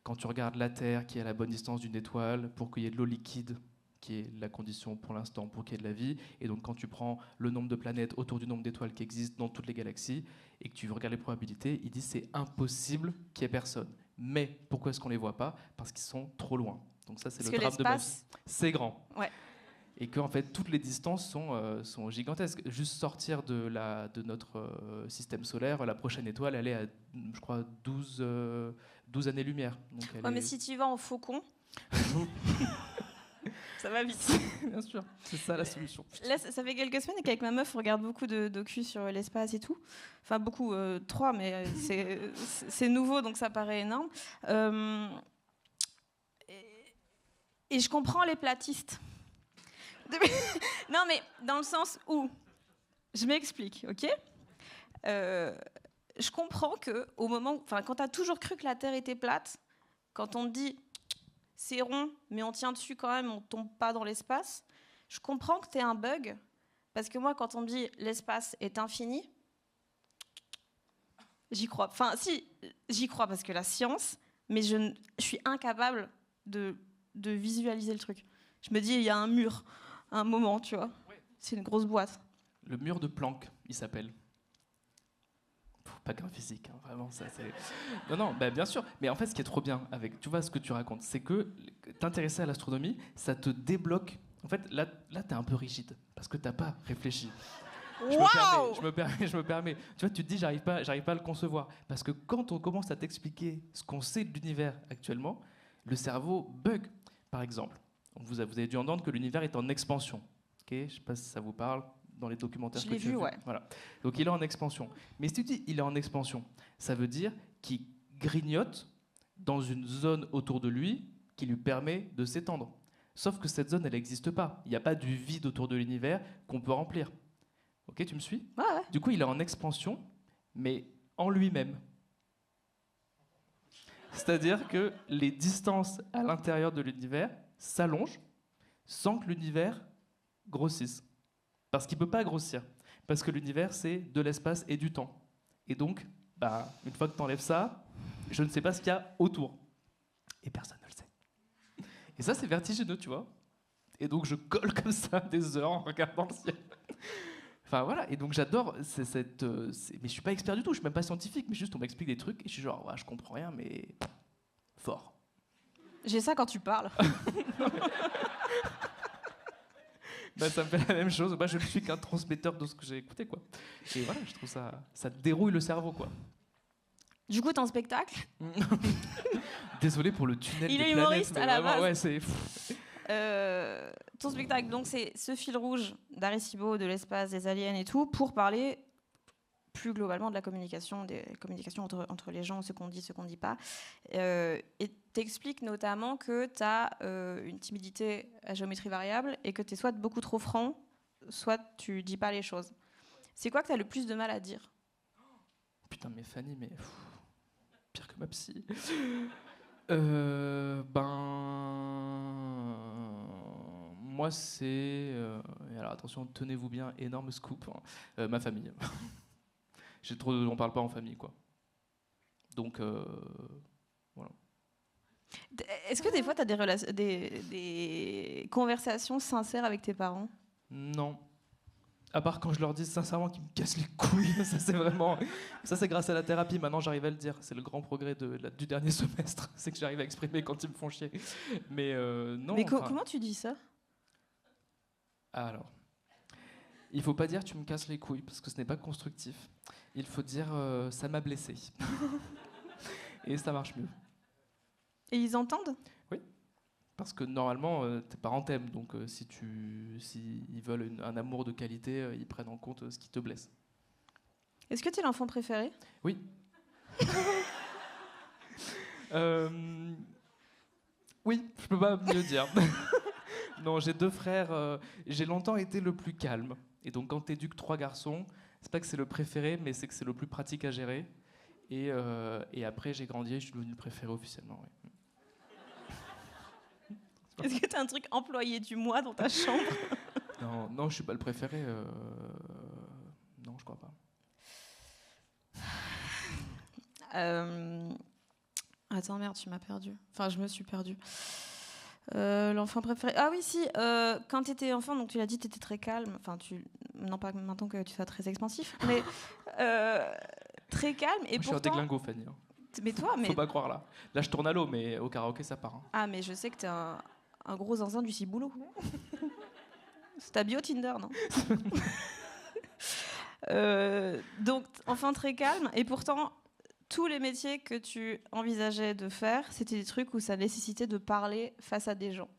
quand tu regardes la Terre, qui est à la bonne distance d'une étoile, pour qu'il y ait de l'eau liquide, qui est la condition pour l'instant pour qu'il y ait de la vie. Et donc quand tu prends le nombre de planètes autour du nombre d'étoiles qui existent dans toutes les galaxies et que tu regardes les probabilités, il dit c'est impossible qu'il y ait personne. Mais pourquoi est-ce qu'on les voit pas? Parce qu'ils sont trop loin. Donc ça, c'est le drame de ma vie. C'est grand.
Ouais.
Et que en fait, toutes les distances sont gigantesques. Juste sortir de notre système solaire, la prochaine étoile, elle est à, je crois, 12 années-lumière. Donc
mais si tu y vas en faucon... Ça va vite.
Bien sûr, c'est ça la solution.
Là, ça fait quelques semaines qu'avec ma meuf, on regarde beaucoup de docus sur l'espace et tout. Enfin, beaucoup, 3, mais c'est nouveau, donc ça paraît énorme. Et je comprends les platistes. Non, mais dans le sens où... Je m'explique, ok ? Je comprends qu'au moment... Enfin, quand tu as toujours cru que la Terre était plate, quand on te dit c'est rond, mais on tient dessus quand même, on tombe pas dans l'espace, je comprends que tu aies un bug, parce que moi, quand on me dit l'espace est infini, j'y crois. Enfin, si, j'y crois parce que la science, mais je suis incapable de visualiser le truc. Je me dis, il y a un mur, à un moment, tu vois. Ouais. C'est une grosse boîte.
Le mur de Planck, il s'appelle. Pas qu'un physique, hein, vraiment, ça c'est... Non, bah, bien sûr. Mais en fait, ce qui est trop bien avec, tu vois, ce que tu racontes, c'est que t'intéresser à l'astronomie, ça te débloque. En fait, là t'es un peu rigide, parce que t'as pas réfléchi. Je me permets. Tu vois, tu te dis, j'arrive pas à le concevoir. Parce que quand on commence à t'expliquer ce qu'on sait de l'univers actuellement, le cerveau bug. Par exemple, vous avez dû entendre que l'univers est en expansion. Okay, je sais pas si ça vous parle. Dans les documentaires
je l'ai vu, ouais.
Voilà. Donc il est en expansion. Mais si tu dis il est en expansion, ça veut dire qu'il grignote dans une zone autour de lui qui lui permet de s'étendre. Sauf que cette zone, elle n'existe pas. Il n'y a pas du vide autour de l'univers qu'on peut remplir. Ok, tu me suis ?
Ouais.
Du coup, il est en expansion, mais en lui-même. C'est-à-dire que les distances à l'intérieur de l'univers s'allongent sans que l'univers grossisse. Parce qu'il ne peut pas grossir. Parce que l'univers, c'est de l'espace et du temps. Et donc, une fois que tu enlèves ça, je ne sais pas ce qu'il y a autour. Et personne ne le sait. Et ça, c'est vertigineux, tu vois. Et donc, je colle comme ça des heures en regardant le ciel. Enfin, voilà. Et donc, j'adore mais je ne suis pas expert du tout, je ne suis même pas scientifique, mais juste, on m'explique des trucs, et je suis genre, ouais, je comprends rien, mais fort.
J'ai ça quand tu parles.
Ça me fait la même chose. Je ne suis qu'un transmetteur de ce que j'ai écouté, quoi. Et voilà, je trouve ça dérouille le cerveau, quoi.
Du coup, t'es en spectacle.
Désolé pour le tunnel
Il
des
est
planètes.
humoriste à la base.
Ouais, c'est...
Ton spectacle, donc c'est ce fil rouge d'Arecibo, de l'espace, des aliens et tout, pour parler plus globalement de la communication, des communications entre les gens, ce qu'on dit, ce qu'on ne dit pas. Et t'expliques notamment que tu as une timidité à géométrie variable et que tu es soit beaucoup trop franc, soit tu dis pas les choses. C'est quoi que tu as le plus de mal à dire ?
Putain, mais Fanny, mais... pire que ma psy. Moi, c'est... alors attention, tenez-vous bien, énorme scoop. Hein. Ma famille. On parle pas en famille, quoi. Donc, voilà.
Est-ce que des fois, tu as des conversations sincères avec tes parents ?
Non. À part quand je leur dis sincèrement qu'ils me cassent les couilles. Ça, c'est vraiment... Ça, c'est grâce à la thérapie. Maintenant, j'arrive à le dire. C'est le grand progrès du dernier semestre. C'est que j'arrive à exprimer quand ils me font chier. Mais non.
Mais comment tu dis ça ?
Alors, il faut pas dire tu me casses les couilles, parce que ce n'est pas constructif. Il faut dire ça m'a blessé. Et ça marche mieux.
Et ils entendent ?
Oui. Parce que normalement, tes parents t'aiment, donc si ils veulent un amour de qualité, ils prennent en compte ce qui te blesse.
Est-ce que tu es l'enfant préféré ?
Oui. Oui, je peux pas mieux dire. Non, j'ai 2 frères. J'ai longtemps été le plus calme. Et donc, quand t'éduques 3 garçons, c'est pas que c'est le préféré, mais c'est que c'est le plus pratique à gérer. Et après, j'ai grandi et je suis devenu le préféré officiellement. Oui.
Est-ce que tu as un truc employé du mois dans ta chambre ?
Non, je suis pas le préféré. Non, je crois pas.
Attends, merde, tu m'as perdu. Enfin, je me suis perdue. L'enfant préféré. Ah oui, si. Quand tu étais enfant, donc tu l'as dit, tu étais très calme. Enfin, non pas maintenant que tu sois très expansif, mais très calme. Et
moi, je suis un déglingo, Fanny. Hein.
Mais toi,
Faut pas croire là. Là, je tourne à l'eau, mais au karaoké, ça part. Hein.
Ah, mais je sais que t'es un gros zinzin du ciboulot. C'est ta bio Tinder, non ? Donc, enfant très calme. Et pourtant, tous les métiers que tu envisageais de faire, c'était des trucs où ça nécessitait de parler face à des gens.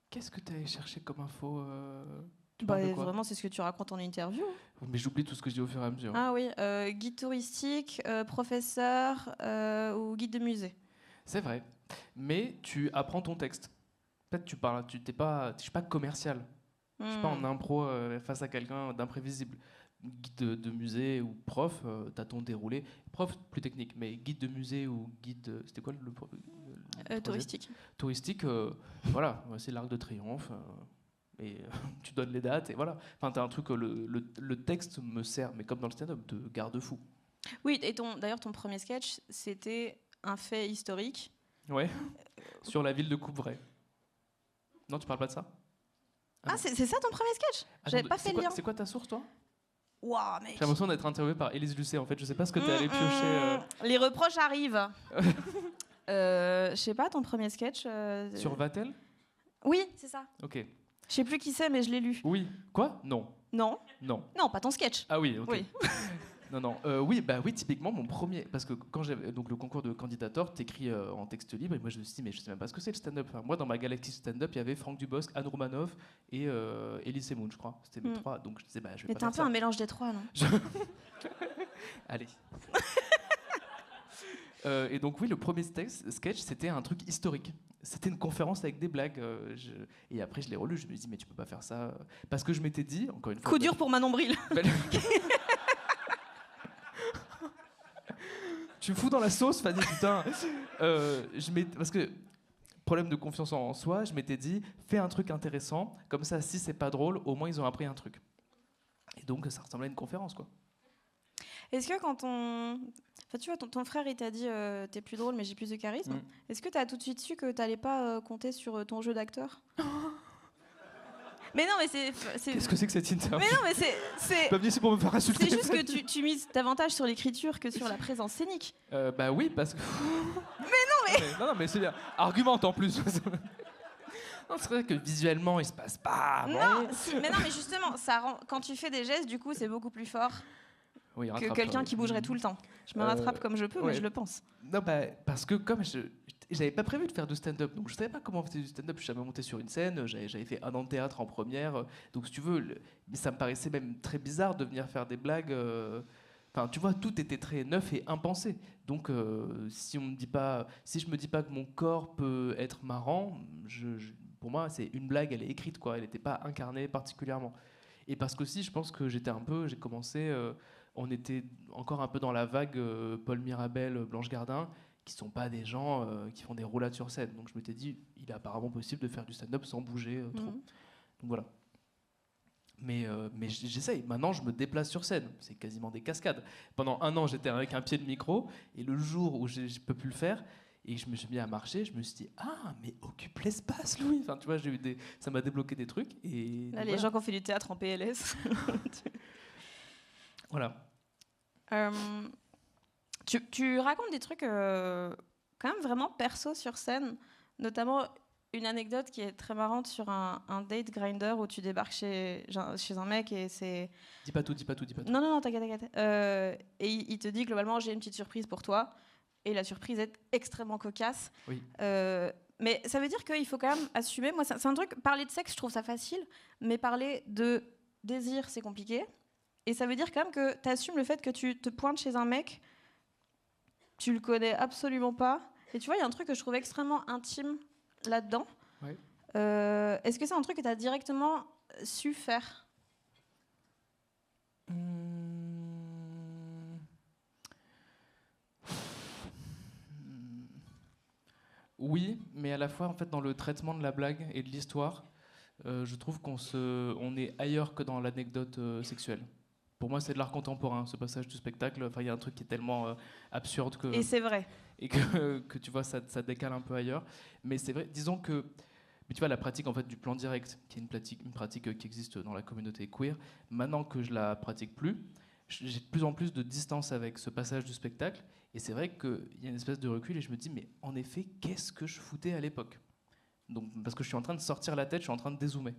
Qu'est-ce que tu allé chercher comme info tu parles de quoi?
Vraiment, c'est ce que tu racontes en interview.
Mais j'oublie tout ce que je dis au fur et à mesure.
Ah oui, guide touristique, professeur ou guide de musée.
C'est vrai. Mais tu apprends ton texte. Peut-être tu parles, je suis pas commercial. Je suis pas en impro face à quelqu'un d'imprévisible. Guide de musée ou prof, t'as ton déroulé. Prof, plus technique, mais guide de musée ou c'était quoi le
Touristique.
Touristique, voilà, c'est l'Arc de Triomphe. Et tu donnes les dates et voilà. Enfin, t'as un truc, le texte me sert, mais comme dans le stand-up, de garde-fou.
Oui, et d'ailleurs, ton premier sketch, c'était un fait historique.
Ouais, sur la ville de Coupvray. Non, tu parles pas de ça?
C'est ça ton premier sketch? J'avais pas fait le lien.
C'est quoi ta source, toi?
Waouh, mec.
J'ai l'impression d'être interviewé par Élise Lucet, en fait. Je sais pas ce que t'es allé piocher.
Les reproches arrivent. Je sais pas, ton premier sketch.
Sur Vatel?
Oui, c'est ça.
Ok.
Je sais plus qui c'est, mais je l'ai lu.
Oui. Quoi? Non.
Non.
Non.
Non, pas ton sketch.
Ah oui, ok.
Oui.
Non. Oui, typiquement, mon premier. Parce que quand j'avais donc le concours de candidateur, t'écris en texte libre, et moi je me suis dit, mais je sais même pas ce que c'est le stand-up. Enfin, moi, dans ma galaxie stand-up, il y avait Franck Dubosc, Anne Romanoff et Elie Semoun, je crois. C'était mes trois. Donc je disais, je vais
mais
pas
t'es un
faire
peu
ça.
un mélange des trois, non?
Allez. Et donc, oui, le premier sketch, c'était un truc historique. C'était une conférence avec des blagues. Et après, je l'ai relu. Je me dis, mais tu peux pas faire ça. Parce que je m'étais dit, encore une fois.
Coup dur pour Manon Bril.
Tu me fous dans la sauce, Fanny, putain. Parce que, problème de confiance en soi, je m'étais dit, fais un truc intéressant. Comme ça, si c'est pas drôle, au moins ils ont appris un truc. Et donc, ça ressemblait à une conférence, quoi.
Est-ce que quand tu vois, ton frère, il t'a dit t'es plus drôle, mais j'ai plus de charisme. Est-ce que t'as tout de suite su que t'allais pas compter sur ton jeu d'acteur? Mais non, mais c'est.
Qu'est-ce que c'est que cette interview?
Mais non, mais c'est.
Pas venu ici pour me faire insulter.
C'est juste que tu mises davantage sur l'écriture que sur la présence scénique.
Bah oui, parce que.
Mais non,
Non, mais c'est bien. Argumente en plus. Non, c'est vrai que visuellement, il se passe pas.
Non, mais non, mais justement, ça rend, quand tu fais des gestes, du coup, c'est beaucoup plus fort que quelqu'un qui bougerait tout le temps. Je me rattrape comme je peux, mais je le pense.
Non, parce que comme j'avais pas prévu de faire de stand-up, donc je savais pas comment faire du stand-up. Je suis jamais monté sur une scène, j'avais fait 1 an de théâtre en première, donc si tu veux, mais ça me paraissait même très bizarre de venir faire des blagues. Enfin, tu vois, tout était très neuf et impensé. Donc, si je me dis pas que mon corps peut être marrant, pour moi, c'est une blague, elle est écrite, quoi. Elle n'était pas incarnée particulièrement. Et parce qu'aussi, je pense que j'ai commencé, on était encore un peu dans la vague Paul Mirabel, Blanche Gardin, qui sont pas des gens qui font des roulades sur scène. Donc, je m'étais dit, il est apparemment possible de faire du stand-up sans bouger trop. Donc voilà. Mais j'essaye. Maintenant, je me déplace sur scène. C'est quasiment des cascades. Pendant 1 an, j'étais avec un pied de micro. Et le jour où je ne peux plus le faire, et je me suis mis à marcher, je me suis dit, ah, mais occupe l'espace, Louis. Enfin, tu vois, ça m'a débloqué des trucs. Et
là, les gens qui ont fait du théâtre en PLS.
Voilà.
Tu racontes des trucs quand même vraiment perso sur scène, notamment une anecdote qui est très marrante sur un date grinder où tu débarques chez un mec et c'est...
Dis pas tout.
Non, t'inquiète. Et il te dit globalement, j'ai une petite surprise pour toi. Et la surprise est extrêmement cocasse.
Oui.
Mais ça veut dire qu'il faut quand même assumer. Moi, c'est un truc, parler de sexe, je trouve ça facile. Mais parler de désir, c'est compliqué. Et ça veut dire quand même que tu assumes le fait que tu te pointes chez un mec, tu le connais absolument pas. Et tu vois, il y a un truc que je trouve extrêmement intime là-dedans.
Oui.
Est-ce que c'est un truc que tu as directement su faire?
Oui, mais à la fois, en fait, dans le traitement de la blague et de l'histoire, je trouve on est ailleurs que dans l'anecdote sexuelle. Pour moi, c'est de l'art contemporain, ce passage du spectacle. Enfin, il y a un truc qui est tellement absurde que...
Et c'est vrai.
Et que tu vois, ça décale un peu ailleurs. Mais c'est vrai, disons que... Mais tu vois, la pratique en fait, du plan direct, qui est une pratique qui existe dans la communauté queer, maintenant que je la pratique plus, j'ai de plus en plus de distance avec ce passage du spectacle. Et c'est vrai qu'il y a une espèce de recul et je me dis, mais en effet, qu'est-ce que je foutais à l'époque? Donc, parce que je suis en train de sortir la tête, je suis en train de dézoomer.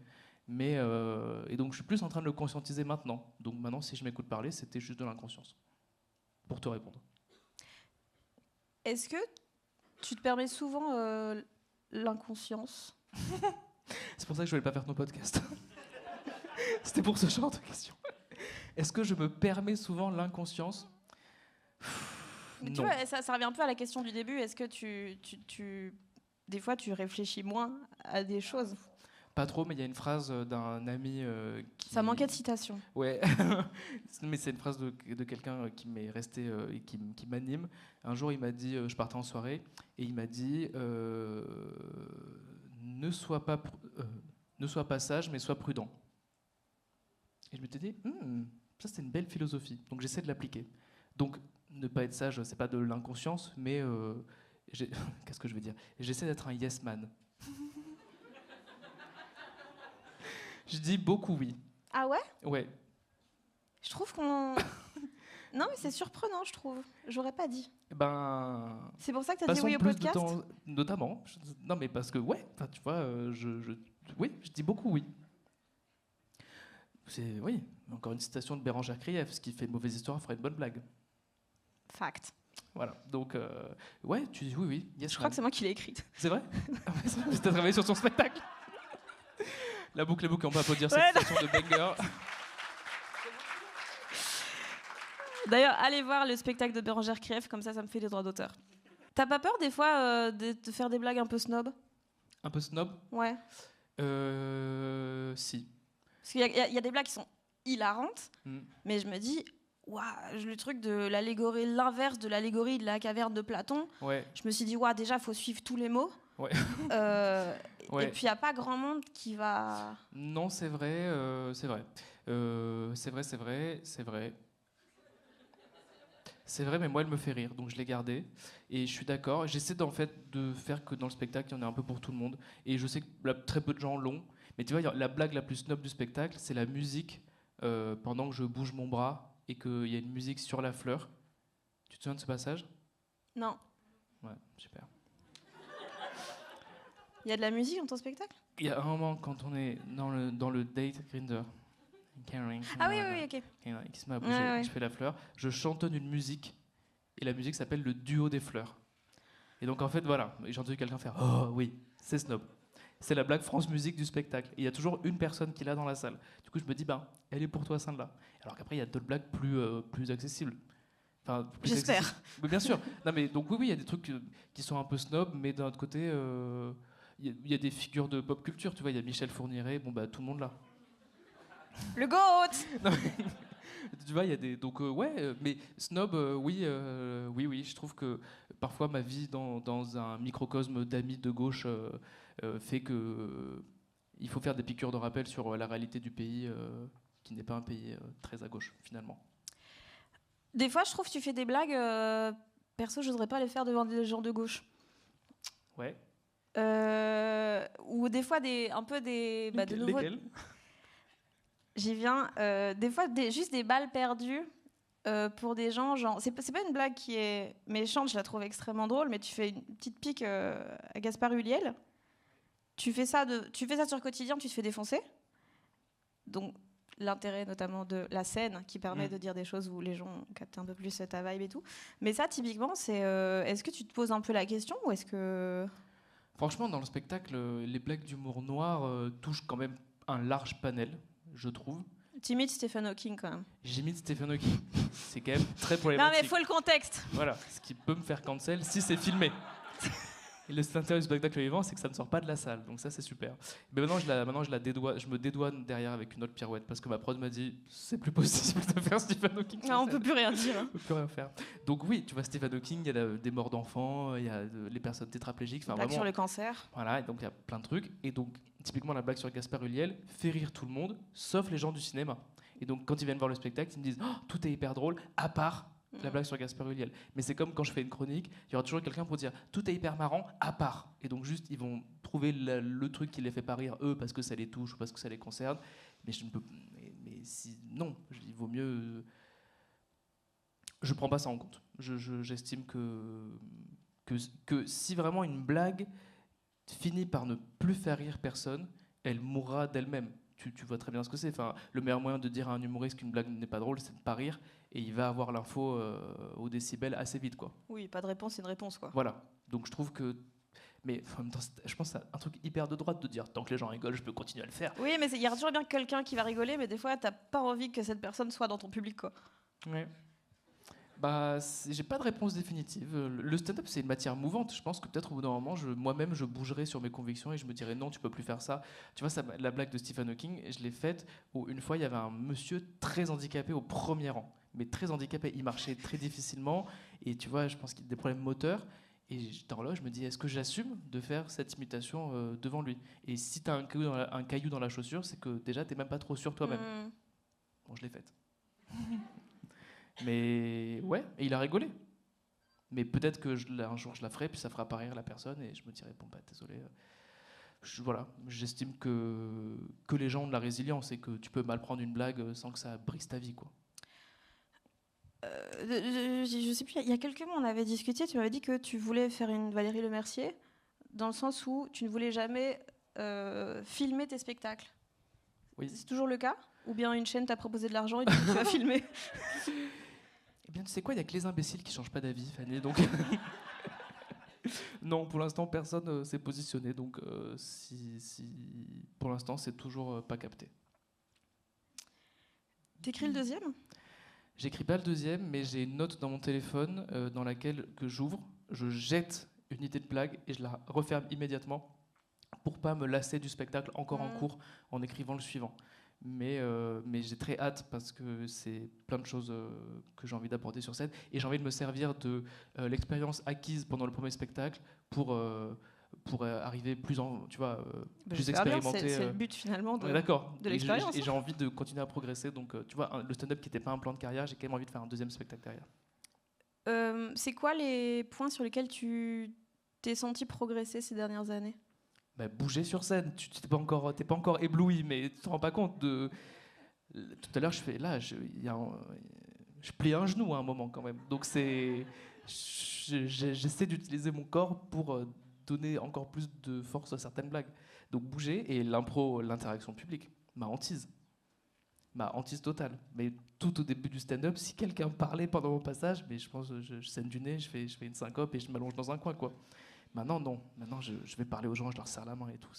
Et donc, je suis plus en train de le conscientiser maintenant. Donc maintenant, si je m'écoute parler, c'était juste de l'inconscience. Pour te répondre.
Est-ce que tu te permets souvent l'inconscience?
C'est pour ça que je voulais pas faire ton podcast. C'était pour ce genre de questions. Est-ce que je me permets souvent l'inconscience ?
Mais
Non.
tu vois, ça revient un peu à la question du début. Est-ce que des fois, tu réfléchis moins à des choses ?
Pas trop, mais il y a une phrase d'un ami qui...
Ça manquait de citation.
Ouais, mais c'est une phrase de quelqu'un qui m'est resté et qui m'anime. Un jour, il m'a dit, je partais en soirée, et il m'a dit ne sois pas sage, mais sois prudent. Et je m'étais dit, ça c'est une belle philosophie, donc j'essaie de l'appliquer. Donc ne pas être sage, c'est pas de l'inconscience, mais qu'est-ce que je veux dire ? J'essaie d'être un yes man. Je dis beaucoup oui.
Ah ouais ?
Ouais.
Je trouve qu'on... Non, mais c'est surprenant, je trouve. J'aurais pas dit.
Ben...
C'est pour ça que tu as dit
Passons
oui au
plus
podcast ?
de temps, notamment. Non, mais parce que, ouais, tu vois, oui, je dis beaucoup oui. C'est, oui, encore une citation de Bérangère Krief, ce qui fait une mauvaise histoire fera une bonne blague.
Fact.
Voilà, donc, ouais, tu dis oui, oui. Yes,
Je crois que c'est moi qui l'ai écrite.
C'est vrai ? Tu as travaillé sur son spectacle. La boucle est boucle, on peut applaudir cette
Ouais,
citation de banger.
D'ailleurs, allez voir le spectacle de Bérangère Krief, comme ça me fait des droits d'auteur. T'as pas peur des fois de faire des blagues un peu snob ?
Un peu snob ?
Ouais.
Si.
Parce qu'il y a des blagues qui sont hilarantes,
Mm.
mais je me dis, waouh, le truc de l'allégorie, l'inverse de l'allégorie de la caverne de Platon,
Ouais,
je me suis dit, waouh, déjà, il faut suivre tous les mots.
ouais.
Et puis, il n'y a pas grand monde qui va...
Non, c'est vrai, c'est vrai. C'est vrai. C'est vrai, mais moi, elle me fait rire, donc je l'ai gardée. Et je suis d'accord. J'essaie de faire que dans le spectacle, il y en ait un peu pour tout le monde. Et je sais que très peu de gens l'ont. Mais tu vois, la blague la plus snob du spectacle, c'est la musique pendant que je bouge mon bras et qu'il y a une musique sur la fleur. Tu te souviens de ce passage ?
Non.
Ouais, super.
Il y a de la musique dans ton spectacle ?
Il y a un moment, quand on est dans le date Grindr,
Ah oui, ok.
qui se met à bouger,
Ouais.
je fais la fleur, je chantonne une musique, et la musique s'appelle le duo des fleurs. Et donc en fait, voilà, j'ai entendu quelqu'un faire « Oh oui, c'est snob ». C'est la blague France Musique du spectacle. Et il y a toujours une personne qui l'a dans la salle. Du coup, je me dis, elle est pour toi, celle-là. Alors qu'après, il y a d'autres blagues plus accessibles. Enfin, plus
J'espère.
accessibles. Mais bien sûr. Non, mais donc oui, il y a des trucs qui sont un peu snob, mais d'un autre côté, il y a des figures de pop culture. Tu vois, il y a Michel Fourniret, tout le monde là.
Le GOAT.
Non, mais, tu vois, il y a des... Donc, mais snob, oui, je trouve que parfois ma vie dans un microcosme d'amis de gauche fait que il faut faire des piqûres de rappel sur la réalité du pays, qui n'est pas un pays très à gauche, finalement.
Des fois, je trouve que tu fais des blagues, perso, je n'oserais pas les faire devant des gens de gauche.
Ouais.
Ou des fois, de nouveau...
Lesquels ?
J'y viens. Des fois, juste des balles perdues pour des gens. Genre, c'est pas une blague qui est méchante, je la trouve extrêmement drôle, mais tu fais une petite pique à Gaspard Ulliel. Tu fais ça sur le quotidien, tu te fais défoncer. Donc, l'intérêt notamment de la scène qui permet de dire des choses où les gens captent un peu plus ta vibe et tout. Mais ça, typiquement, c'est est-ce que tu te poses un peu la question ou est-ce que...
Franchement, dans le spectacle, les blagues d'humour noir touchent quand même un large panel, je trouve.
T'imites Stephen Hawking quand même.
J'imite Stephen Hawking. C'est quand même très problématique.
Non mais faut le contexte.
Voilà, ce qui peut me faire cancel si c'est filmé. Et l'intérêt du spectacle vivant, c'est que ça ne sort pas de la salle, donc ça c'est super. Mais maintenant je me dédouane derrière avec une autre pirouette parce que ma prod m'a dit c'est plus possible de faire Stephen Hawking.
Non, on peut plus rien dire.
On peut plus rien faire. Donc oui, tu vois Stephen Hawking, il y a des morts d'enfants, il y a les personnes tétraplégiques, enfin
Blague
vraiment.
sur le cancer.
Voilà, et donc il y a plein de trucs. Et donc typiquement la blague sur Gaspard Ulliel fait rire tout le monde, sauf les gens du cinéma. Et donc quand ils viennent voir le spectacle, ils me disent tout est hyper drôle, à part la blague sur Gaspard Ulliel. Mais c'est comme quand je fais une chronique, il y aura toujours quelqu'un pour dire tout est hyper marrant, à part. Et donc juste, ils vont trouver le truc qui les fait pas rire, eux, parce que ça les touche ou parce que ça les concerne. Mais je ne peux... Mais si... Non, il vaut mieux... Je prends pas ça en compte. J'estime que si vraiment une blague finit par ne plus faire rire personne, elle mourra d'elle-même. Tu vois très bien ce que c'est. Enfin, le meilleur moyen de dire à un humoriste qu'une blague n'est pas drôle, c'est de ne pas rire, et il va avoir l'info au décibel assez vite, quoi.
Oui, pas de réponse, c'est une réponse, quoi.
Voilà. Donc je trouve que Mais en même temps, je pense que c'est un truc hyper de droite de dire tant que les gens rigolent, je peux continuer à le faire.
Oui, mais il y a toujours bien quelqu'un qui va rigoler, mais des fois, t'as pas envie que cette personne soit dans ton public, quoi.
Ouais. Bah, j'ai pas de réponse définitive. Le stand-up, c'est une matière mouvante. Je pense que peut-être au bout d'un moment, moi-même, je bougerai sur mes convictions et je me dirais non, tu peux plus faire ça. Tu vois, la blague de Stephen Hawking, je l'ai faite où une fois, il y avait un monsieur très handicapé au premier rang. Mais très handicapé, il marchait très difficilement. Et tu vois, je pense qu'il a des problèmes moteurs. Et j'étais là, je me dis, est-ce que j'assume de faire cette imitation devant lui? Et si tu as un caillou dans la chaussure, c'est que déjà, tu n'es même pas trop sûr toi-même. Bon, je l'ai faite. Mais ouais, et il a rigolé. Mais peut-être que un jour, je la ferai, puis ça fera pas rire la personne, et je me dirai, bon, bah, désolé. Voilà, j'estime que les gens ont de la résilience et que tu peux mal prendre une blague sans que ça brise ta vie, quoi.
Je sais plus, il y a quelques mois, on avait discuté, tu m'avais dit que tu voulais faire une Valérie Lemercier, dans le sens où tu ne voulais jamais filmer tes spectacles.
Oui.
C'est toujours le cas? Ou bien une chaîne t'a proposé de l'argent et tu vas filmer?
Eh bien, tu sais quoi, il n'y a que les imbéciles qui changent pas d'avis, Fanny, donc... Non, pour l'instant, personne s'est positionné, donc pour l'instant, c'est toujours pas capté.
T'écris le deuxième?
J'écris pas le deuxième, mais j'ai une note dans mon téléphone dans laquelle que j'ouvre, je jette une idée de blague et je la referme immédiatement pour pas me lasser du spectacle encore en cours en écrivant le suivant. Mais j'ai très hâte parce que c'est plein de choses que j'ai envie d'aborder sur scène et j'ai envie de me servir de l'expérience acquise pendant le premier spectacle pour arriver plus plus expérimenté.
C'est le but finalement de l'expérience.
Et j'ai envie de continuer à progresser. Donc tu vois, le stand-up qui n'était pas un plan de carrière, j'ai quand même envie de faire un deuxième spectacle derrière.
C'est quoi les points sur lesquels tu t'es senti progresser ces dernières années?
Bouger sur scène, tu t'es pas encore ébloui, mais tu te rends pas compte de... Tout à l'heure, je plie un genou à un moment quand même. Donc j'essaie d'utiliser mon corps pour donner encore plus de force à certaines blagues. Donc bouger et l'impro, l'interaction publique, ma hantise totale. Mais tout au début du stand-up, si quelqu'un parlait pendant mon passage, mais je pense, je saigne du nez, je fais une syncope et je m'allonge dans un coin, quoi. Maintenant, non. Maintenant, je vais parler aux gens, je leur serre la main et tout.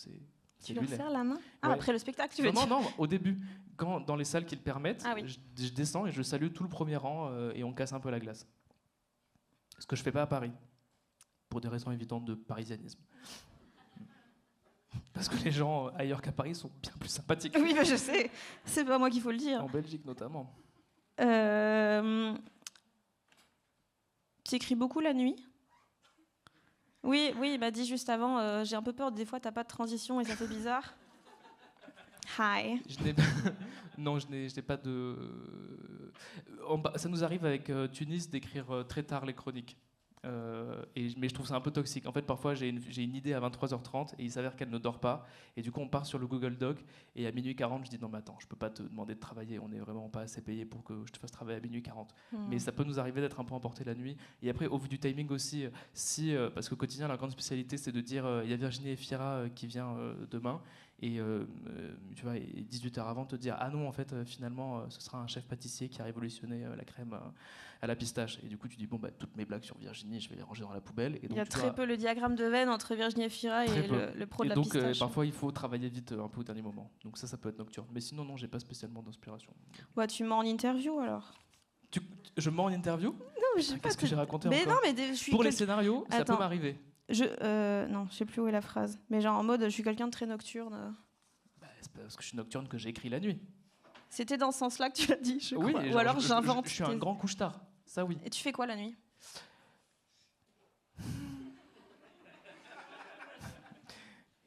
Tu leur serres la main?
Ouais.
Après le spectacle, tu veux dire?
Non, au début. Dans les salles qui le permettent,
oui.
je descends et je salue tout le premier rang et on casse un peu la glace. Ce que je fais pas à Paris, pour des raisons évidentes de parisianisme. Parce que les gens ailleurs qu'à Paris sont bien plus sympathiques.
Oui, je sais. C'est pas moi qu'il faut le dire.
En Belgique, notamment.
Tu écris beaucoup la nuit? Oui, il m'a dit juste avant, j'ai un peu peur, des fois t'as pas de transition et ça fait bizarre. Hi.
Non, je n'ai pas de... Ça nous arrive avec Tunis d'écrire très tard les chroniques. Mais je trouve ça un peu toxique. En fait, parfois, j'ai une idée à 23h30 et il s'avère qu'elle ne dort pas. Et du coup, on part sur le Google Doc. Et à minuit 40, je dis non, mais attends, je peux pas te demander de travailler. On n'est vraiment pas assez payé pour que je te fasse travailler à minuit 40. Mais ça peut nous arriver d'être un peu emporté la nuit. Et après, au vu du timing aussi, parce qu'au quotidien, la grande spécialité, c'est de dire il y a Virginie Efira qui vient demain. Et tu vois, 18 heures avant, te dire ah non, en fait, finalement, ce sera un chef pâtissier qui a révolutionné la crème à la pistache. Et du coup, tu dis bon, toutes mes blagues sur Virginie, je vais les ranger dans la poubelle. Et donc,
il y a très peu le diagramme de veine entre Virginie Efira et le pro de la pistache.
Donc, parfois, il faut travailler vite un peu au dernier moment. Donc ça peut être nocturne. Mais sinon, non, j'ai pas spécialement d'inspiration.
Ouais, tu mens en interview alors?
Je mens en interview?
Non, mais je sais pas.
Qu'est-ce que j'ai raconté
mais
encore?
Non, mais je suis
pour les scénarios, ça peut m'arriver.
Non, je sais plus où est la phrase. Mais genre en mode, je suis quelqu'un de très nocturne.
C'est parce que je suis nocturne que j'écris la nuit.
C'était dans ce sens-là que tu l'as dit, je crois.
Oui,
ou alors j'invente.
Je suis un grand couche-tard, ça oui.
Et tu fais quoi la nuit?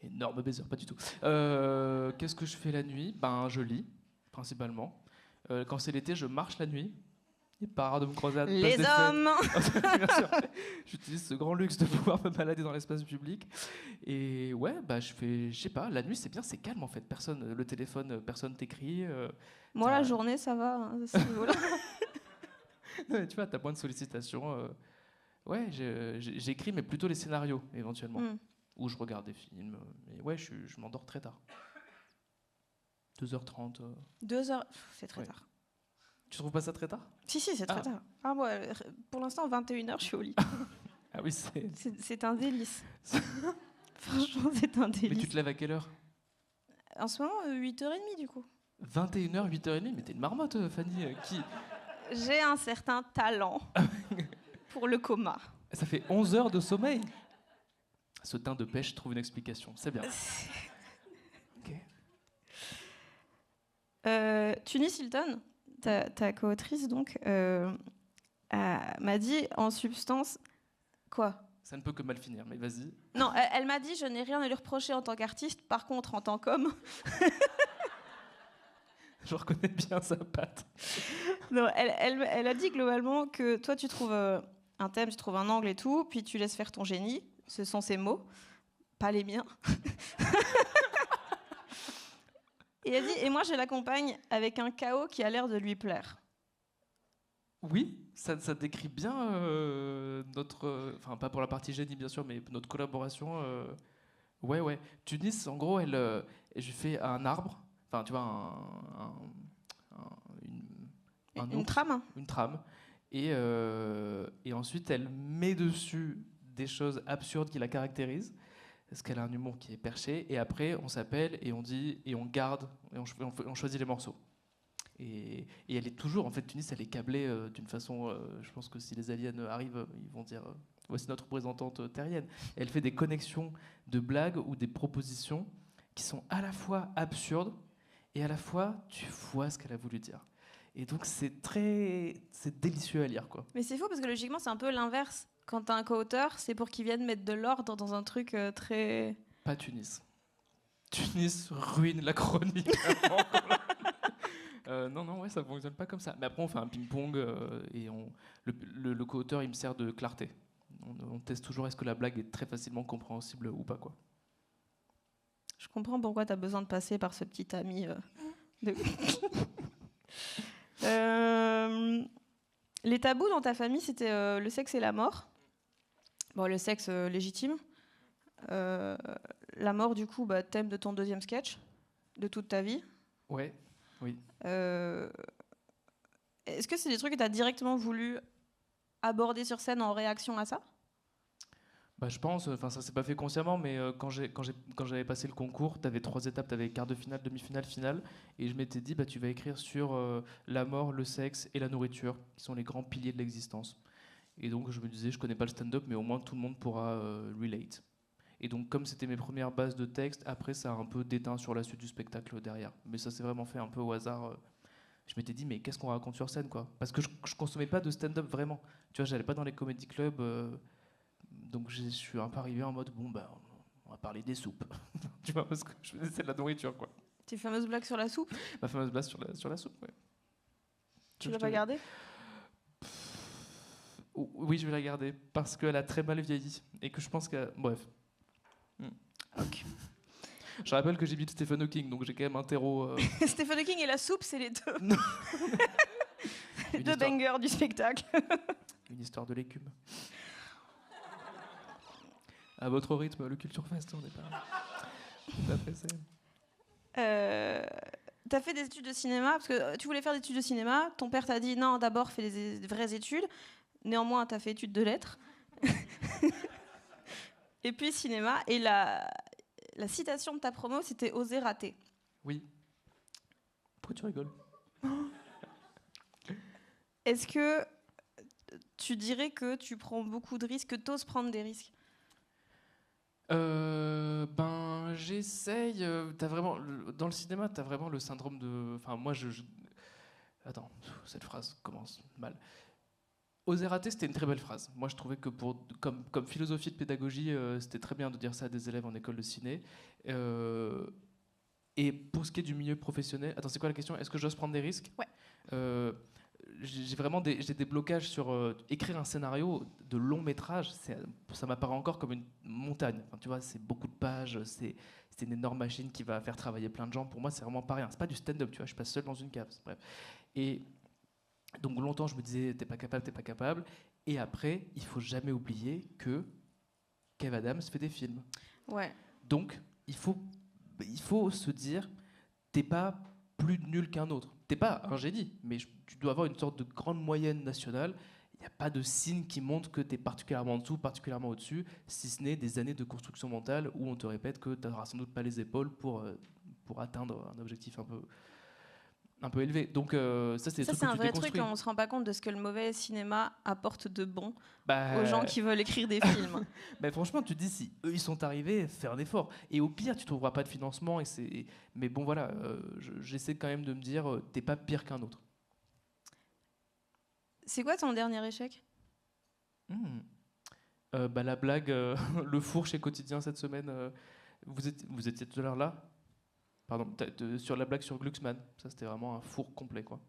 Énorme baiser, pas du tout. Qu'est-ce que je fais la nuit? Je lis, principalement. Quand c'est l'été, je marche la nuit. Il n'est pas rare de me croiser à
les hommes.
Bien sûr. J'utilise ce grand luxe de pouvoir me balader dans l'espace public. Et ouais, je sais pas, la nuit c'est bien, c'est calme en fait. Personne, le téléphone, personne t'écrit.
Moi la journée ça va. Hein,
ouais, tu vois, t'as moins de sollicitations. Ouais, j'écris, mais plutôt les scénarios éventuellement. Ou je regarde des films. Mais ouais, je m'endors très tard. 2h30.
2h, c'est très tard.
Tu trouves pas ça très tard?
Si, c'est très tard. Moi, pour l'instant, 21h, je suis au lit.
Ah oui,
c'est un délice. Franchement, c'est un
Mais tu
délice.
te lèves à quelle heure?
En ce moment, 8h30 du coup.
21h, 8h30? Mais t'es une marmotte, Fanny.
J'ai un certain talent pour le coma.
Ça fait 11 heures de sommeil. Ce teint de pêche trouve une explication. C'est bien. Ok.
Tunis Hilton, ta co-autrice donc, m'a dit en substance... Quoi?
Ça ne peut que mal finir, mais vas-y.
Non, elle m'a dit je n'ai rien à lui reprocher en tant qu'artiste, par contre en tant qu'homme...
Je reconnais bien sa patte.
Non, elle a dit globalement que toi tu trouves un thème, tu trouves un angle et tout, puis tu laisses faire ton génie, ce sont ses mots, pas les miens. Et elle dit, et moi je l'accompagne avec un chaos qui a l'air de lui plaire.
Oui, ça décrit bien notre... Enfin, pas pour la partie génie, bien sûr, mais notre collaboration. Ouais. Tunis, en gros, je lui fais un arbre, enfin, tu vois,
Une
ours,
trame.
une trame. Et ensuite, elle met dessus des choses absurdes qui la caractérisent, parce qu'elle a un humour qui est perché. Et après, on s'appelle et on dit, et on garde, et on choisit les morceaux. Et elle est toujours, en fait, Tunis, elle est câblée d'une façon. Je pense que si les aliens arrivent, ils vont dire voici notre représentante terrienne. Et elle fait des connexions de blagues ou des propositions qui sont à la fois absurdes et à la fois tu vois ce qu'elle a voulu dire. Et donc c'est délicieux à lire, quoi.
Mais c'est faux parce que logiquement c'est un peu l'inverse. Quand t'as un co-auteur, c'est pour qu'il vienne mettre de l'ordre dans un truc très...
Pas Tunis. Tunis ruine la chronique. Non, ouais, ça fonctionne pas comme ça. Mais après, on fait un ping-pong et le co-auteur, il me sert de clarté. On teste toujours est-ce que la blague est très facilement compréhensible ou pas, quoi.
Je comprends pourquoi t'as besoin de passer par ce petit ami. De... Les tabous dans ta famille, c'était le sexe et la mort. Bon, le sexe légitime. La mort, du coup, thème de ton deuxième sketch de toute ta vie.
Ouais, oui.
Est-ce que c'est des trucs que tu as directement voulu aborder sur scène en réaction à ça?
Je pense, enfin ça s'est pas fait consciemment, mais quand j'avais passé le concours, tu avais 3 étapes, tu avais quart de finale, demi-finale, finale, et je m'étais dit, tu vas écrire sur la mort, le sexe et la nourriture, qui sont les grands piliers de l'existence. Et donc je me disais, je connais pas le stand-up, mais au moins tout le monde pourra relate. Et donc comme c'était mes premières bases de texte, après ça a un peu déteint sur la suite du spectacle derrière. Mais ça s'est vraiment fait un peu au hasard. Je m'étais dit, mais qu'est-ce qu'on raconte sur scène, quoi? Parce que je consommais pas de stand-up vraiment. Tu vois, j'allais pas dans les comedy clubs. Donc je suis un peu arrivé en mode, on va parler des soupes. Tu vois, parce que je faisais c'est de la nourriture, quoi.
Tes fameuses blagues sur la soupe?
Ma fameuse base sur la soupe, ouais.
Tu l'as pas gardée?
Oui, je vais la garder, parce qu'elle a très mal vieilli. Et que je pense que... Bref.
Ok.
Je rappelle que j'ai vu Stephen Hawking, donc j'ai quand même un terreau...
Stephen Hawking et la soupe, c'est les deux.
Non.
Les deux bangers du spectacle.
Une histoire de l'écume. À votre rythme, le Culture Fest, on n'est pas pressé.
T'as fait des études de cinéma, parce que tu voulais faire des études de cinéma, ton père t'a dit non, d'abord fais des vraies études, néanmoins t'as fait études de lettres. Et puis cinéma, et la citation de ta promo, c'était « oser rater ».
Oui. Pourquoi tu rigoles?
Est-ce que tu dirais que tu prends beaucoup de risques, que t'oses prendre des risques?
J'essaye. T'as vraiment, dans le cinéma, t'as vraiment le syndrome de... Enfin, moi, Attends, cette phrase commence mal. Oser rater, c'était une très belle phrase. Moi, je trouvais que comme philosophie de pédagogie, c'était très bien de dire ça à des élèves en école de ciné. Et pour ce qui est du milieu professionnel... Attends, c'est quoi la question? Est-ce que j'ose prendre des risques?
Ouais.
J'ai vraiment j'ai des blocages sur écrire un scénario de long métrage. Ça m'apparaît encore comme une montagne. Enfin, tu vois, c'est beaucoup de pages, c'est une énorme machine qui va faire travailler plein de gens. Pour moi, c'est vraiment pas rien. C'est pas du stand-up, tu vois. Je passe seul dans une cave. Bref. Et donc longtemps, je me disais, t'es pas capable, t'es pas capable. Et après, il faut jamais oublier que Kev Adams fait des films.
Ouais.
Donc, il faut se dire, t'es pas plus nul qu'un autre. T'es pas un génie, mais tu dois avoir une sorte de grande moyenne nationale. n'y a pas de signe qui montre que tu es particulièrement en dessous, particulièrement au-dessus, si ce n'est des années de construction mentale où on te répète que tu n'auras sans doute pas les épaules pour atteindre un objectif un peu élevé. Donc ça, c'est des trucs
c'est
que
un
tu
vrai
déconstruis.
truc, on se rend pas compte de ce que le mauvais cinéma apporte de bon
Bah,
aux gens qui veulent écrire des films.
bah, franchement, tu te dis, si eux, ils sont arrivés, fais un effort. Et au pire, tu trouveras pas de financement. Mais bon, voilà, j'essaie quand même de me dire, t'es pas pire qu'un autre.
C'est quoi ton dernier échec?
Bah, la blague, le four chez Quotidien cette semaine, vous étiez tout à l'heure là? Pardon, sur la blague sur Glucksmann, ça c'était vraiment un four complet, quoi.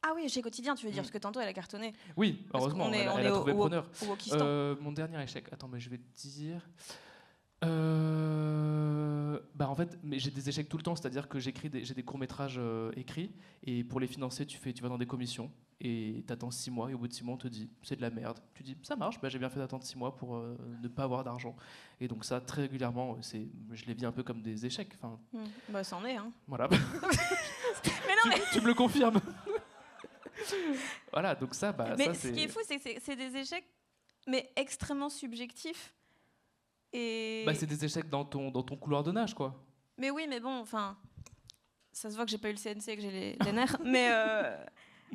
Ah oui, chez Quotidien, tu veux dire, parce que tantôt elle a cartonné.
Oui, heureusement,
On est
elle a trouvé preneur.
au Wokistan.
Mon dernier échec, attends, mais je vais te dire... bah en fait, mais j'ai des échecs tout le temps, c'est-à-dire que j'ai des courts-métrages écrits, et pour les financer, tu vas dans des commissions, et t'attends 6 mois, et au bout de 6 mois, on te dit, c'est de la merde. Tu dis, ça marche, bah, j'ai bien fait d'attendre 6 mois pour ne pas avoir d'argent. Et donc ça, très régulièrement, je les vis un peu comme des échecs. Enfin,
Bah c'en est, hein.
voilà.
Mais non, mais...
tu me le confirmes. Voilà, donc ça, bah,
mais
ça,
ce qui est fou, c'est que c'est des échecs, mais extrêmement subjectifs. Et...
Bah, c'est des échecs dans ton couloir de nage, quoi.
Mais oui, mais bon, enfin, ça se voit que j'ai pas eu le CNC et que j'ai les nerfs. Mais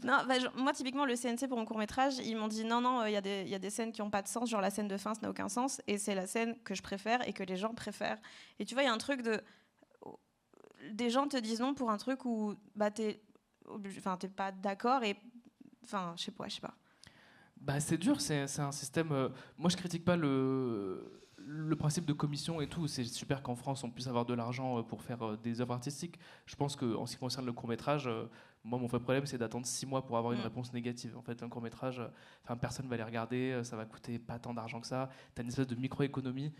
non, bah, moi, typiquement, le CNC pour mon court-métrage, ils m'ont dit non, il y a des scènes qui n'ont pas de sens, genre la scène de fin, ça n'a aucun sens, et c'est la scène que je préfère et que les gens préfèrent. Et tu vois, il y a un truc de... Des gens te disent non pour un truc où bah, t'es pas d'accord et... Enfin, je sais pas.
Bah, c'est dur, c'est un système... moi, je critique pas le principe de commission et tout. C'est super qu'en France, on puisse avoir de l'argent pour faire des œuvres artistiques. Je pense qu'en ce qui concerne le court-métrage, moi, mon vrai problème, c'est d'attendre 6 mois pour avoir une réponse négative. En fait, un court-métrage, personne va les regarder, ça va coûter pas tant d'argent que ça. Tu as une espèce de micro-économie.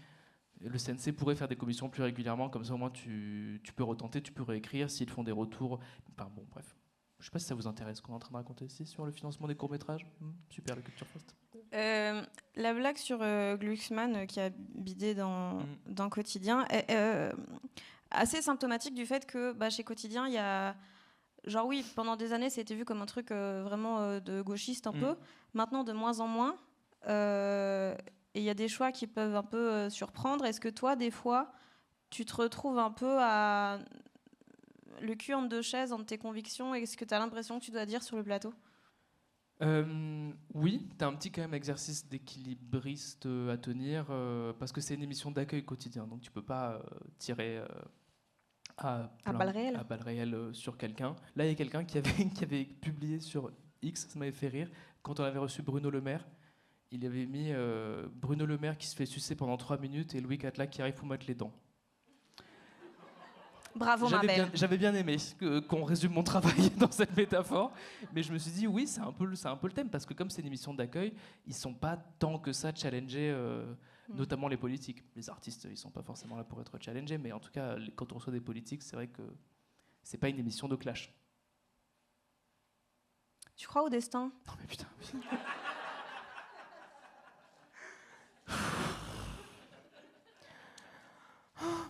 Le CNC pourrait faire des commissions plus régulièrement, comme ça, au moins, tu peux retenter, tu peux réécrire s'ils font des retours. Enfin, bon, bref. Je ne sais pas si ça vous intéresse ce qu'on est en train de raconter ici sur le financement des courts-métrages. Super, la Culture Fest.
La blague sur Glucksmann qui a bidé dans Quotidien est assez symptomatique du fait que chez Quotidien, il y a... Genre oui, pendant des années, c'était vu comme un truc vraiment de gauchiste un peu. Maintenant, de moins en moins. Et il y a des choix qui peuvent un peu surprendre. Est-ce que toi, des fois, tu te retrouves un peu à... le cul entre deux chaises, entre tes convictions, et ce que tu as l'impression que tu dois dire sur le plateau?
Oui, tu as un petit quand même exercice d'équilibriste à tenir, parce que c'est une émission d'accueil quotidien, donc tu peux pas tirer à balles réelles sur quelqu'un. Là, il y a quelqu'un qui avait publié sur X, ça m'avait fait rire, quand on avait reçu Bruno Le Maire, il avait mis Bruno Le Maire qui se fait sucer pendant 3 minutes et Louis Catla qui arrive pour mettre les dents.
Bravo, ma belle.
J'avais bien aimé qu'on résume mon travail dans cette métaphore, mais je me suis dit oui, c'est un peu le thème, parce que comme c'est une émission d'accueil, ils sont pas tant que ça challengés, notamment les politiques. Les artistes, ils sont pas forcément là pour être challengés, mais en tout cas, quand on reçoit des politiques, c'est vrai que c'est pas une émission de clash.
Tu crois au destin?
Non mais putain, oui.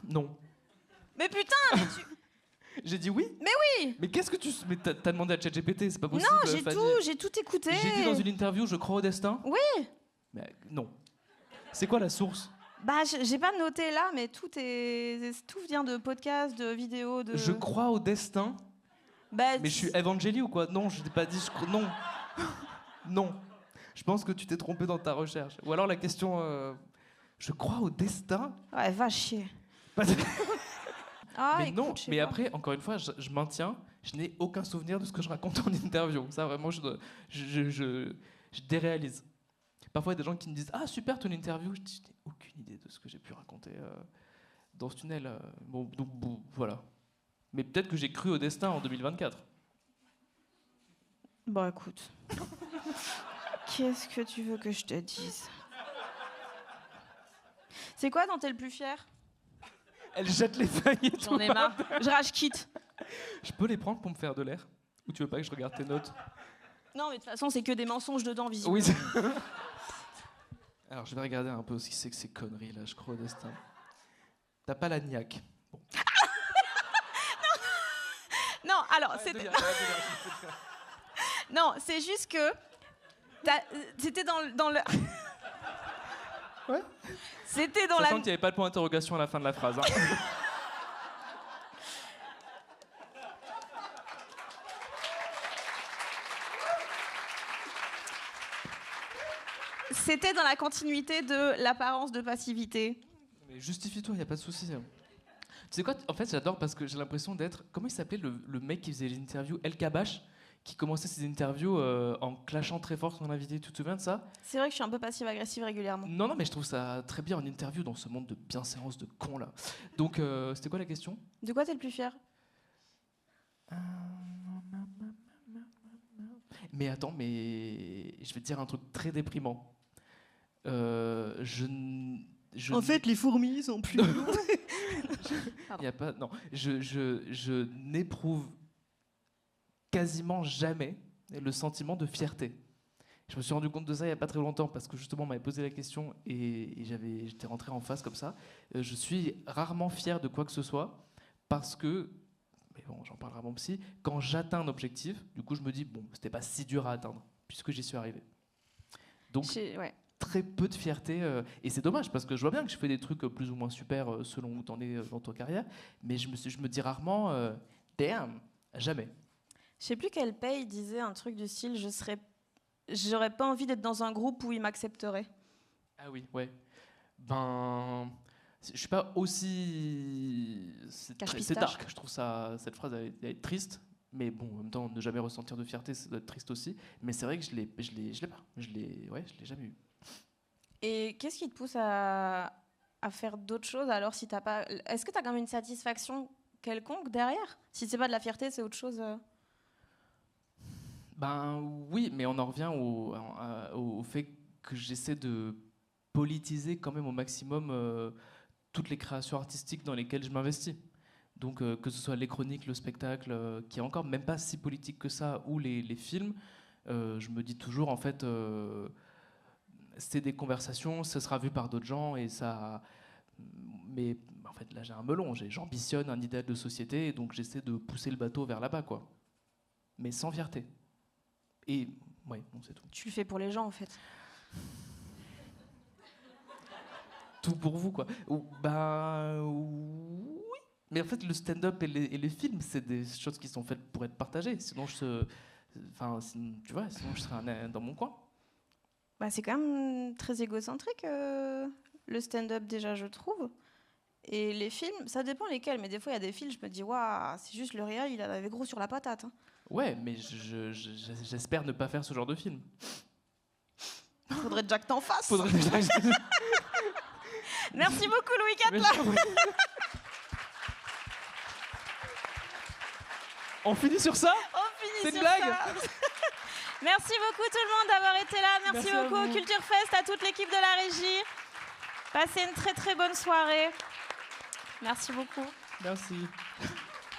Non.
Mais putain, mais tu...
J'ai dit oui.
Mais oui.
Mais qu'est-ce que tu... Mais t'as demandé à ChatGPT, c'est pas possible.
Non, j'ai tout écouté.
J'ai dit dans une interview, je crois au destin.
Oui.
Mais non. C'est quoi la source?
Bah, j'ai pas noté là, mais tout vient de podcasts, de vidéos, de...
Je crois au destin.
Bah,
mais je suis Evangélie ou quoi? Non, je t'ai pas dit... Non. Non. Je pense que tu t'es trompé dans ta recherche. Ou alors la question... Je crois au destin?
Ouais, va chier.
Mais écoute, non, mais après, encore une fois, je maintiens, je n'ai aucun souvenir de ce que je raconte en interview. Ça, vraiment, je déréalise. Parfois, il y a des gens qui me disent « Ah, super, ton interview !» Je dis « Je n'ai aucune idée de ce que j'ai pu raconter dans ce tunnel. » Bon, donc, voilà. Mais peut-être que j'ai cru au destin en 2024.
Bon, écoute. Qu'est-ce que tu veux que je te dise? C'est quoi dont t'es le plus fier?
Elle jette les feuilles et tout.
J'en ai marre. Je rage quitte.
Je peux les prendre pour me faire de l'air? Ou tu veux pas que je regarde tes notes?
Non, mais de toute façon, c'est que des mensonges dedans, visiblement.
Oui. Alors, je vais regarder un peu ce que c'est que ces conneries, là, je crois au destin. T'as pas la niaque. Bon.
Non, alors, c'était... Non, c'est juste que... C'était dans le...
Ouais.
C'était dans
Sachant qu'il n'y avait pas de point d'interrogation à la fin de la phrase. Hein.
C'était dans la continuité de l'apparence de passivité.
Mais justifie-toi, il n'y a pas de souci. Tu sais quoi, en fait, j'adore parce que j'ai l'impression d'être... Comment il s'appelait le mec qui faisait les interviews, El Kabash, qui commençait ses interviews en clashant très fort son invité. Tu te souviens de ça?
C'est vrai que je suis un peu passive-agressive régulièrement.
Non, mais je trouve ça très bien en interview dans ce monde de bienséance de cons, là. Donc, c'était quoi la question?
De quoi t'es le plus fier?
Mais attends, mais je vais te dire un truc très déprimant. En fait, les fourmis sont plus... Il y a pas... Non, je n'éprouve quasiment jamais le sentiment de fierté. Je me suis rendu compte de ça il n'y a pas très longtemps parce que justement on m'avait posé la question et j'étais rentré en face comme ça. Je suis rarement fier de quoi que ce soit parce que, mais bon, j'en parlerai à mon psy, quand j'atteins un objectif, du coup je me dis, bon, c'était pas si dur à atteindre puisque j'y suis arrivé. Donc...
Ouais.
Très peu de fierté et c'est dommage parce que je vois bien que je fais des trucs plus ou moins super selon où t'en es dans ta carrière, mais je me dis rarement damn, jamais.
Je sais plus quel paye disait un truc du style j'aurais pas envie d'être dans un groupe où ils m'accepteraient.
Ah oui, ouais. Ben, je suis pas aussi... C'est dark, je trouve ça, cette phrase elle est triste. Mais bon, en même temps, ne jamais ressentir de fierté, ça doit être triste aussi. Mais c'est vrai que je l'ai pas. Je l'ai jamais eu.
Et qu'est-ce qui te pousse à faire d'autres choses alors si t'as pas... Est-ce que t'as quand même une satisfaction quelconque derrière? Si c'est pas de la fierté, c'est autre chose
Ben oui, mais on en revient au fait que j'essaie de politiser quand même au maximum toutes les créations artistiques dans lesquelles je m'investis. Donc que ce soit les chroniques, le spectacle, qui est encore même pas si politique que ça, ou les films, je me dis toujours en fait, c'est des conversations, ça sera vu par d'autres gens et ça. Mais en fait là j'ai un melon, j'ambitionne un idéal de société et donc j'essaie de pousser le bateau vers là-bas quoi. Mais sans fierté. Et ouais, bon c'est tout.
Tu le fais pour les gens en fait.
Tout pour vous quoi. Bah oui. Mais en fait, le stand-up et les films, c'est des choses qui sont faites pour être partagées. Sinon, tu vois, sinon je serais dans mon coin.
Bah, c'est quand même très égocentrique, le stand-up déjà, je trouve. Et les films, ça dépend lesquels. Mais des fois, il y a des films, je me dis, waouh, c'est juste le réel, il avait gros sur la patate. Hein.
Ouais, mais j'espère ne pas faire ce genre de film.
Faudrait déjà que t'en fasses.
Faudrait déjà...
Merci beaucoup, Louis IV.
On finit sur ça? C'est une blague.
Merci beaucoup tout le monde d'avoir été là. Merci beaucoup au Culture Fest, à toute l'équipe de la régie. Passez une très très bonne soirée. Merci beaucoup.
Merci.